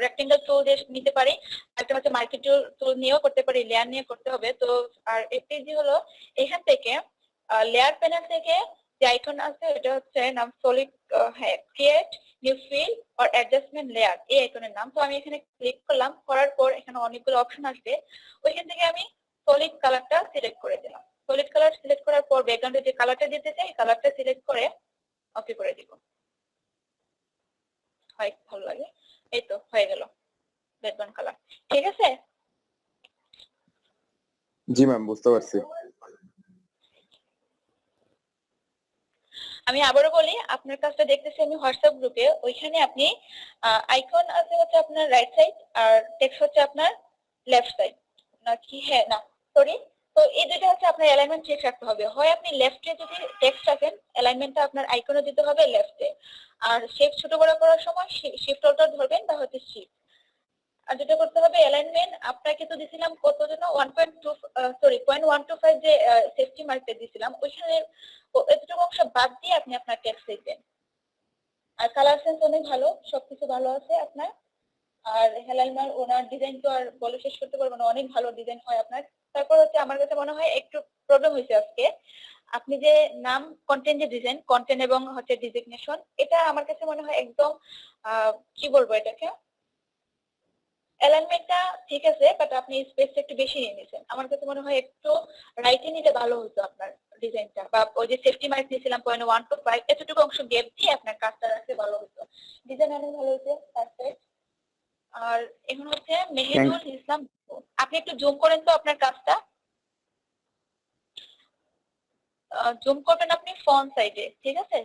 রেক্টেঙ্গেল টুল দিয়ে নিতে পারি, একটা হচ্ছে মার্কেট টুল নিয়েও করতে পারি, লেয়ার নিয়ে করতে হবে। তো আর একটা ইজি হলো, এখান থেকে লেয়ার প্যানেল থেকে যে আইকন আছে এটা হচ্ছে নাম সলিড, হ্যাঁ, create new fill or adjustment layer, এই আইকনের নাম। তো আমি এখানে ক্লিক করলাম, করার পর এখানে অনেকগুলো অপশন আসবে, ওইখান থেকে আমি সলিড কালারটা সিলেক্ট করে দিলাম। সলিড কালার সিলেক্ট করার পর ব্যাকগ্রাউন্ডে যে কালারটা দিতে চাই, কালারটা সিলেক্ট করে ওকে করে দিব। হয়, ভালো লাগে। এই তো হয়ে গেল ব্যাকগ্রাউন্ড কালার। ঠিক আছে? জি ম্যাম, বুঝতে পারছি। আমি আবারও বলি, আপনার কাজটা দেখতেছি আমি হোয়াটসঅ্যাপ গ্রুপে, ওইখানে আপনি আইকন আছে হচ্ছে আপনার রাইট সাইড আর টেক্সট হচ্ছে আপনার লেফট সাইড নাকি, হ্যাঁ না সরি। তো এই দুটো হচ্ছে আপনার অ্যালাইনমেন্ট ঠিক রাখতে হবে। হয় আপনি লেফটে যদি টেক্সট রাখেন, অ্যালাইনমেন্টটা আপনার আইকনে দিতে হবে লেফটে, আর শেপ ছোট বড় করার সময় শিফট অল্টার ধরবেন বা হচ্ছে শিফট। আর যেটা করতে হবে অ্যালাইনমেন্ট আপনাকে তো দিছিলাম কত যেন 0.125 যে সেফটি মার্কটা দিছিলাম ওইখানে এতটুকু অংশ বাদ দিয়ে আপনি আপনার টেক্সট লিখবেন। আর কালার সেন্স অনেক ভালো, সবকিছু ভালো আছে আপনার। আর হেলালমার ওনার ডিজাইন তো আর বলে শেষ করতে পারবো না, অনেক ভালো ডিজাইন হয় আপনার। তারপর হচ্ছে আমার কাছে মনে হয় একটু প্রবলেম হয়েছে আজকে, আপনি যে নাম কন্টেন্ট যে ডিজাইন কন্টেন্ট এবং হচ্ছে ডিজিগনেশন, এটা আমার কাছে মনে হয় একদম কি বলবো এটাকে, অ্যালাইনমেন্টটা ঠিক আছে বাট আপনি স্পেসটা একটু বেশি নিয়ে নিয়েছেন। আমার কাছে মনে হয় একটু রাইটে নিলে ভালো হতো আপনার ডিজাইনটা, বা ওই যে সেফটি মার্ক দিয়েছিলাম 0.125 এতটুকু অংশ গ্যাপ দিয়ে আপনার কাজটা রাখতে ভালো হতো। ডিজাইন অনেক ভালো হয়েছে, পারফেক্ট। আর এখন হচ্ছে মেহেদুল ইসলাম, আপনি একটু জুম করেন তো আপনার কাজটা, জুম করবেন আপনি ফন্ট সাইডে, ঠিক আছে?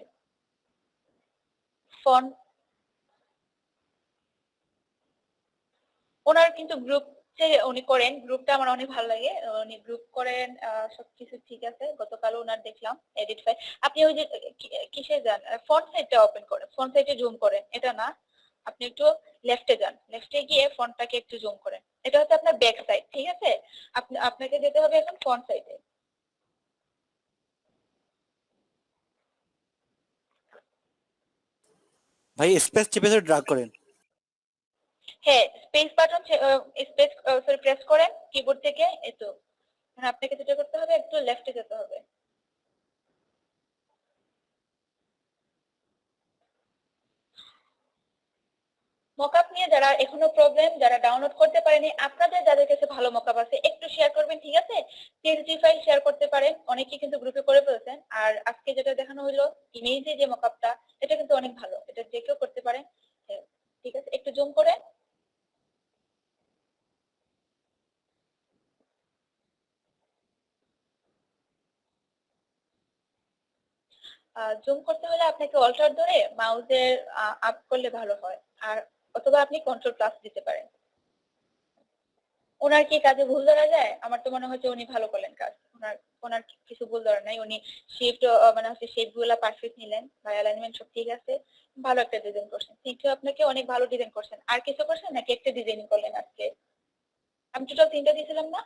ফন্ট ওনার কিন্তু গ্রুপ যে উনি করেন, গ্রুপটা আমার অনেক ভালো লাগে, উনি গ্রুপ করেন, সবকিছু ঠিক আছে। গতকাল ওনার দেখলাম এডিট ফাইল। আপনি ওই যে কিসে যান, ফন্ট সাইডটা ওপেন করেন, ফন্ট সাইডে জুম করেন, এটা না, আপনি একটু লেফটে যান, লেফটে গিয়ে ফন্টটাকে একটু জুম করেন, এটা হচ্ছে আপনার ব্যাক সাইড, ঠিক আছে? আপনাকে যেতে হবে এখন ফন্ট সাইডে। ভাই স্পেস চেপে ধরে ড্রাগ করেন। হ্যাঁ, space button space sorry press করেন কিবোর্ড থেকে, এই তো। এখন আপনাকে যেটা করতে হবে একটু লেফটে যেতে হবে। মকআপ নিয়ে যারা এখনো প্রবলেম, যারা ডাউনলোড করতে পারেনি, আপনাদের যাদের কাছে ভালো মকআপ আছে একটু শেয়ার করবেন, ঠিক আছে? পিএলজি ফাইল শেয়ার করতে পারেন, অনেকেই কিন্তু গ্রুপে করে ফেলছেন। আর আজকে যেটা দেখানো হলো ইমেজে যে মকআপটা, এটা কিন্তু অনেক ভালো, এটা যে কেউ করতে পারেন। হ্যাঁ, ঠিক আছে, একটু জুম করে। জুম করতে হলে আপনাকে অল্টার ধরে মাউসের আপ করলে ভালো হয়, আর অথবা আপনি কন্ট্রোল প্লাস দিতে পারেন। ওনার কি কাজে ভুল ধরা যায়? আমার তো মনে হচ্ছে উনি ভালো করলেন কাজ, ওনার ওনার কিছু ভুল ধরা নাই। উনি শিফট মানে হচ্ছে শেপ গুলা পারফেক্ট নিলেন, বা অ্যালাইনমেন্ট সব ঠিক আছে, ভালো একটা ডিজাইন করছেন। থ্যাংক ইউ আপনাকে, অনেক ভালো ডিজাইন করছেন। আর কিছু করছেন নাকি একটা ডিজাইন করলেন আজকে? আমি টোটাল 3টা দিয়েছিলাম না?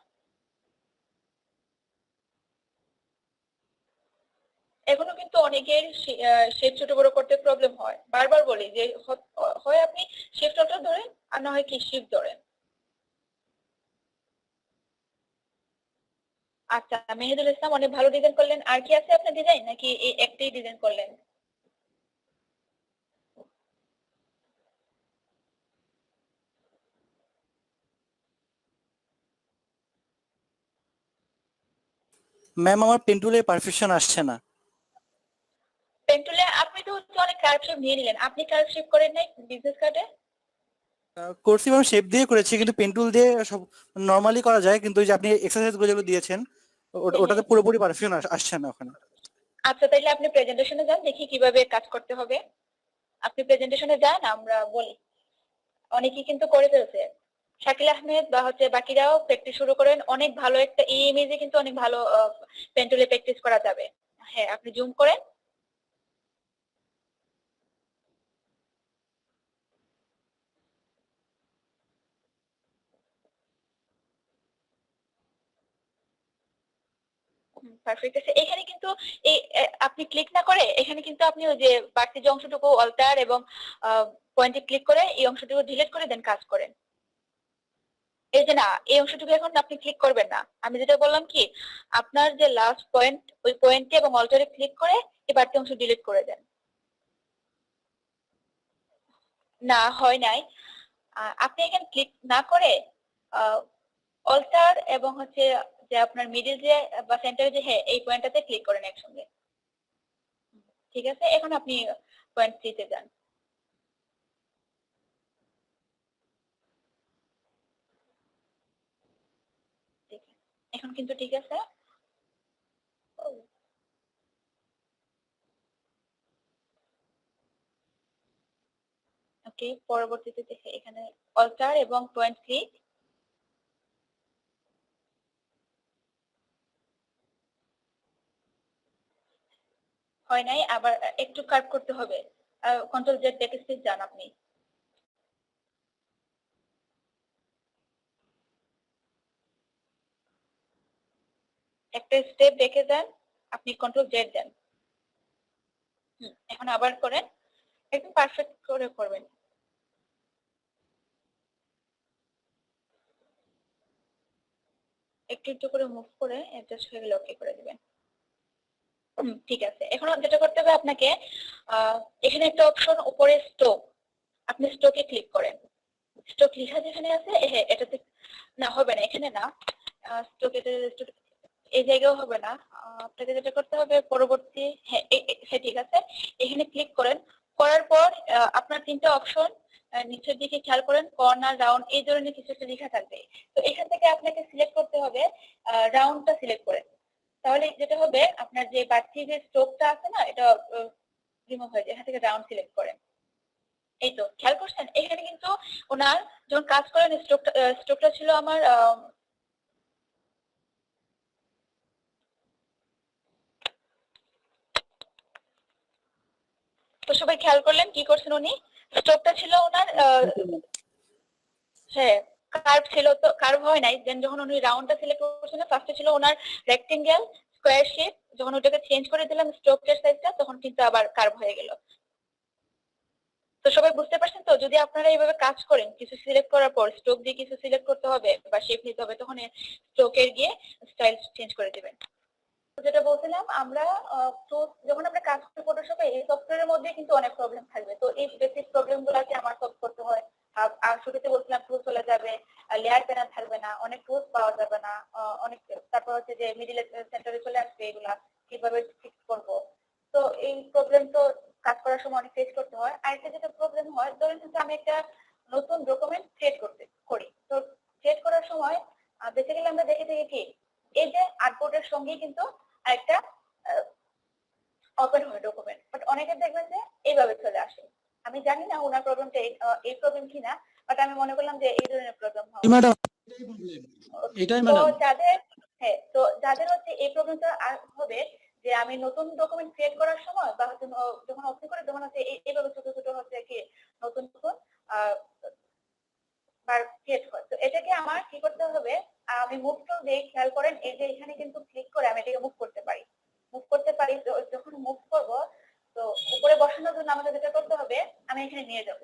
এখনো কিন্তু অনেকের শেপ ছোট বড় করতে প্রবলেম হয়, বারবার বলি যে হয় আপনি শিফট অল্টার ধরেন, আর না হয় কি শিফট ধরেন। আচ্ছা, মেহেদুল ইসলাম অনেক ভালো ডিজাইন করলেন। আর কি আছে আপনার ডিজাইন, নাকি এই একটাই ডিজাইন করলেন? ম্যাম আমার পেন টুলে পারফেকশন আসছে না। পেন্টুলে আপনি তো হচ্ছে অনেক কার্ভ শেপ নিয়ে নিলেন, আপনি কার্ভ শেপ করেন নাই বিজনেস কার্ডে? করছি ম্যাম, শেপ দিয়ে করেছি, কিন্তু পেন টুল দিয়ে সব নরমালি করা যায়, কিন্তু ওই যে আপনি এক্সারসাইজ গুলো যেগুলো দিয়েছেন ওটাতে পুরোপুরি পারফেকশন আসছে না ওখানে। আচ্ছা, তাইলে আপনি প্রেজেন্টেশনে যান, দেখি কিভাবে কাজ করতে হবে। আপনি প্রেজেন্টেশনে যান, আমরা বলি। অনেকেই কিন্তু করে ফেলছে, শাকিল আহমেদ বা হচ্ছে বাকিরাও প্র্যাকটিস শুরু করেন। অনেক ভালো একটা এই ইমেজে কিন্তু অনেক ভালো পেন্টুলে প্র্যাকটিস করা যাবে। হ্যাঁ, আপনি জুম করেন। পারফেক্ট আছে এখানে কিন্তু। এই আপনি ক্লিক না করে এখানে কিন্তু আপনি ওই যে বাড়তি যে অংশটুকু অল্টার এবং পয়েন্টে ক্লিক করে এই অংশটুকু ডিলিট করে দেন কাজ করেন। এই যে না, এই অংশটুকু এখন আপনি ক্লিক করবেন না। আমি যেটা বললাম কি, আপনার যে লাস্ট পয়েন্ট ওই পয়েন্টে এবং অল্টারে ক্লিক করে এই বাড়তি অংশ ডিলিট করে দেন। না, হয় নাই। আপনি এখানে ক্লিক না করে অল্টার এবং হচ্ছে যে আপনার মিডিল যে বা সেন্টারে যে, হ্যাঁ এই পয়েন্টটাতে ক্লিক করেন একসঙ্গে। ঠিক আছে, এখন আপনি পয়েন্ট 3 তে যান। এখন কিন্তু ঠিক আছে। ওকে, পরবর্তীতে দেখে এখানে অল্টার এবং পয়েন্ট ক্লিক। হয় নাই, আবার একটু কাট করতে হবে। কন্ট্রোল জেড ব্যাক স্পেস যান আপনি। একটা স্টেপ রেখে দেন, আপনি কন্ট্রোল জেড দেন। এখন আবার করেন, একদম পারফেক্ট করে করবেন। একটু একটু করে মুভ করে অ্যাডজাস্ট হয়ে গেলে ওকে করে দিবেন। ঠিক আছে, এখন যেটা করতে হবে আপনাকে, এখানে একটা অপশন উপরে স্ট্রোক, আপনি স্ট্রোকে ক্লিক করেন। স্ট্রোক লেখা যেখানে আছে, হ্যাঁ এটাতে না, হবে না, এখানে না, স্ট্রোক এই জায়গাও হবে না। আপনাকে যেটা করতে হবে পরবর্তী, হ্যাঁ হ্যাঁ ঠিক আছে, এখানে ক্লিক করেন। করার পর আপনার তিনটা অপশন নিচের দিকে খেয়াল করেন, কর্নার, রাউন্ড, এই ধরনের কিছু একটা লেখা থাকবে। তো এখান থেকে আপনাকে সিলেক্ট করতে হবে রাউন্ডটা সিলেক্ট করেন। তাহলে যেটা হবে, আপনার যে বাড়তি যে স্ট্রোকটা আছে না, এটা রিমুভ হয়ে যায়। এখান থেকে রাউন্ড সিলেক্ট করেন। এই তো খেয়াল করছেন, এখানে কিন্তু ওনার যখন কাজ করেন স্ট্রোকটা ছিল আমার তো সবাই খেয়াল করলেন কি করছেন উনি, স্ট্রোকটা ছিল ওনার হ্যাঁ কার্ভ ছিল, তো কার্ভ হয় নাই। দেন যখন উনি রাউন্ডটা সিলেক্ট করছেন, ফার্স্টে ছিল ওনার রেক্টেঙ্গেল, স্কোয়ার শেপ, যখন ওটাকে চেঞ্জ করে দিলাম স্ট্রোকের সাইজটা, তখন কিন্তু আবার কার্ভ হয়ে গেল। তো সবাই বুঝতে পারছেন তো? যদি আপনারা এইভাবে কাজ করেন, কিছু সিলেক্ট করার পর স্ট্রোক দিয়ে কিছু সিলেক্ট করতে হবে বা শেপ নিতে হবে, তখন স্ট্রোকের গিয়ে স্টাইল চেঞ্জ করে দিবেন। যেটা বলছিলাম, আমরা যখন আমরা কাজ করি ফটোশপে, এই সফটওয়্যারের মধ্যে কিন্তু অনেক প্রবলেম থাকবে। তো এই বেসিক প্রবলেম গুলোকে আমার সলভ করতে হয়। আর শুরুতে বলছিলাম টুল চলে যাবে, লেয়ার প্যানেল থাকবে না, অনেক টুলস পাওয়া যাবে না, অনেক, তারপর হচ্ছে যে মিডিল সেন্টারে চলে আসবে, এগুলা কিভাবে ফিক্স করব। তো এই প্রবলেম তো কাজ করার সময় অনেক ফেস করতে হয়। আরেকটা যেটা প্রবলেম হয়, ধরেন কিন্তু আমি একটা নতুন ডকুমেন্ট ক্রিয়েট করি, তো ক্রিয়েট করার সময় বেসিক্যালি আমরা দেখে থাকি কি, এই যে আর্টবোর্ডের সঙ্গে কিন্তু একটা ওপেন হয় ডকুমেন্ট, বাট অনেকে দেখবেন যে এইভাবে চলে আসে। আমি জানি না ওনার প্রবলেমটা এই প্রবলেম কিনা, বাট আমি মনে করলাম যে এই ধরনের প্রবলেম হয়। ম্যাডাম এটাই তো ম্যাডাম। যাদের, হ্যাঁ, তো যাদের হচ্ছে এই প্রবলেমটা হবে, যে আমি নতুন ডকুমেন্ট ক্রিয়েট করার সময় বা হচ্ছে যখন ওপেন করে, তখন হচ্ছে এইভাবে ছোট ছোট হচ্ছে কি নতুন নতুন ক্রিয়েট হয়। তো এটাকে আমার কি করতে হবে, আমি মুভ টুল দিয়ে খেয়াল করেন, এই যে এখানে কিন্তু ক্লিক করে আমি এটাকে মুভ করতে পারি। যখন মুভ করব, তো উপরে বসানোর জন্য আমাকে যেটা করতে হবে, আমি এখানে নিয়ে যাব।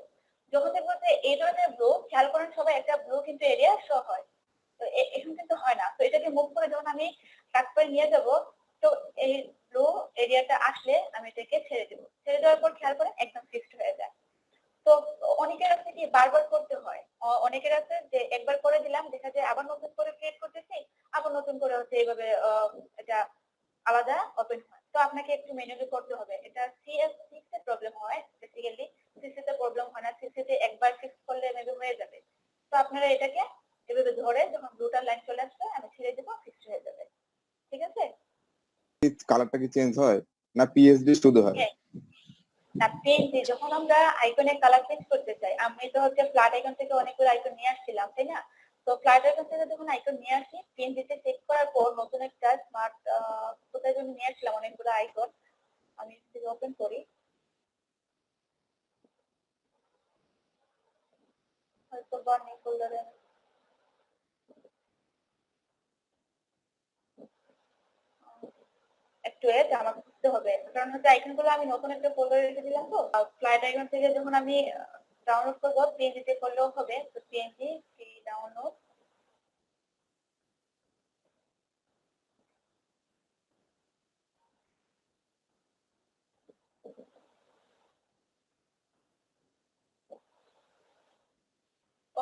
যখন দেখবো যে এই ধরনের ব্লু, খেয়াল করেন সবাই, একটা ব্লু কিন্তু এরিয়া শো হয়, তো এখন কিন্তু হয় না। তো এটাকে মুভ করে যখন আমি কাট করে নিয়ে যাব, তো এই ব্লু এরিয়াটা আসলে আমি এটাকে ছেড়ে দেবো। ছেড়ে দেওয়ার পর খেয়াল করেন একদম ফিক্সড হয়ে যায়। তো অনেকের আছে কি বারবার করতে হয়, অনেকের আছে যে একবার করে দিলাম, দেখা যায় আবার নতুন করে ক্রিয়েট করতেছি, আবার নতুন করে হচ্ছে এইভাবে এটা আলাদা ওপেন হয়। তো আপনাকে একটু ম্যানুয়ালি করতে হবে। এটা CS6 এ প্রবলেম হয় বেসিক্যালি, সিসি তে প্রবলেম হয় না। সিসি তে একবার ফিক্স করলে মেবি হয়ে যাবে। তো আপনারা এটাকে এভাবে ধরে যখন ব্লুটার লাইন চলে আসবে, আমি ছেড়ে দেবো, ফিক্সড হয়ে যাবে। ঠিক আছে? কালারটা কি চেঞ্জ হয় না পিএসডি শুধু হয়? হ্যাঁ, না পেইন্টে যখন আমরা আইকনের কালার চেঞ্জ করতে চাই, আমি তো হচ্ছে ফ্ল্যাট আইকন থেকে অনেকগুলো আইকন নিয়ে আসছিলাম, তাই না? তো ফ্ল্যাট আইকন থেকে যখন আইকন নিয়ে আসি, পেইন্টে চেক করার পর নতুন একটা স্মার্ট, কোথায় যেন নিয়ে আসছিলাম অনেকগুলো আইকন, আমি ওপেন করি, হয়তো বার্নিং ফোল্ডারে। একটু ওয়েট, আমাকে বুঝতে হবে, কারণ হচ্ছে আইকন গুলো আমি নতুন একটা ফোল্ডারে রেখে দিলাম। তো ফ্লাইট আইকন থেকে যখন আমি ডাউনলোড করবো, পিএনজি তে করলেও হবে। তো পিএনজি ডাউনলোড,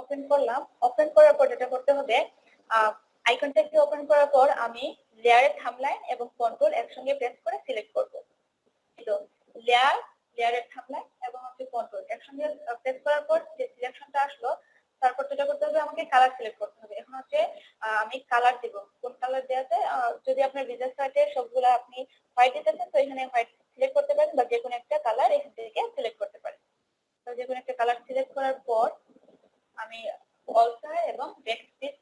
ওপেন করলাম। ওপেন করার পর যেটা করতে হবে, আইকনটাকে ওপেন করার পর আমি লেয়ারের থাম্বলাইন এবং কন্ট্রোল একসঙ্গে প্রেস করে সিলেক্ট করব। তো লেয়ারের থাম্বলাইন এবং হচ্ছে কন্ট্রোল একসঙ্গে প্রেস করার পর যে সিলেকশনটা আসলো, তারপর যেটা করতে হবে, আমাকে কালার সিলেক্ট করতে হবে। এখন হচ্ছে আমি কালার দেব, কোন কালার দেওয়াতে, যদি আপনার বিজনেস সাইটে সবগুলো আপনি হোয়াইট দিতে চান, তো এখানে হোয়াইট সিলেক্ট করতে পারেন, বা যে কোনো একটা কালার এখান থেকে সিলেক্ট করতে পারেন। তো যে কোনো একটা কালার সিলেক্ট করার পর আমি অলসা এবং ব্যাকস্পেস,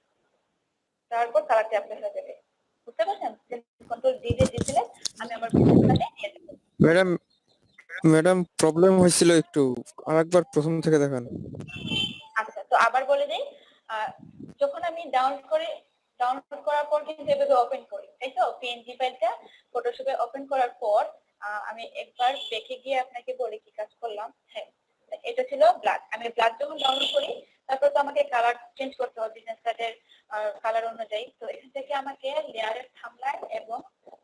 তারপর কালারটা অ্যাপ্লাই হয়ে যাবে। বুঝতে পারছেন? কন্ট্রোল ডি দিয়ে দিলে আমি আমার বিজনেস সাইটে নিয়ে যাব। ম্যাডাম ম্যাডাম প্রবলেম হয়েছিল একটু, আরেকবার প্রথম থেকে দেখান। আচ্ছা, তো আবার বলে দিই, যখন আমি ডাউনলোড করে ডাউনলোড করার পর কিন্তু এভাবে ওপেন করি, তাই তো? পিএনজি ফাইলটা ফটোশপে ওপেন করার পর আমি একবার দেখে গিয়ে আপনাকে বলি কি কাজ করলাম। হ্যাঁ, এটা ছিল ব্ল্যাক। আমি ব্ল্যাক যখন ডাউনলোড করি তারপর তো আমাকে কালার চেঞ্জ করতে হবে বিজনেস কার্ডের কালার অনুযায়ী। তো এখান থেকে আমাকে লেয়ারের থাম্বলাইন এবং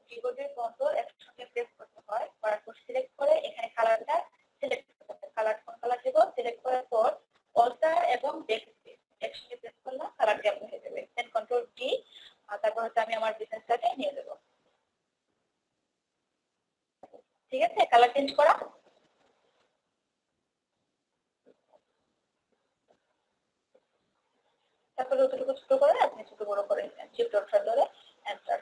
কিবোর্ডের কন্ট্রোল একসাথে প্রেস করতে হয়। করার পর সিলেক্ট করে এখানে কালারটা সিলেক্ট করতে হবে। কালার কোন কালার দেব সিলেক্ট করার পর অল্টার এবং ব্যাকস্পেস একসাথে প্রেস করলে কালারটা অ্যাপ্লাই হয়ে যাবে। দেন কন্ট্রোল ডি, তারপর হচ্ছে আমি আমার বিজনেস কার্ডে নিয়ে দেব। ঠিক আছে, কালার চেঞ্জ করা। তারপরে যতটুকু ছোট করে আপনি ছোট বড় করে শিফট অল্টার ধরে এন্টার।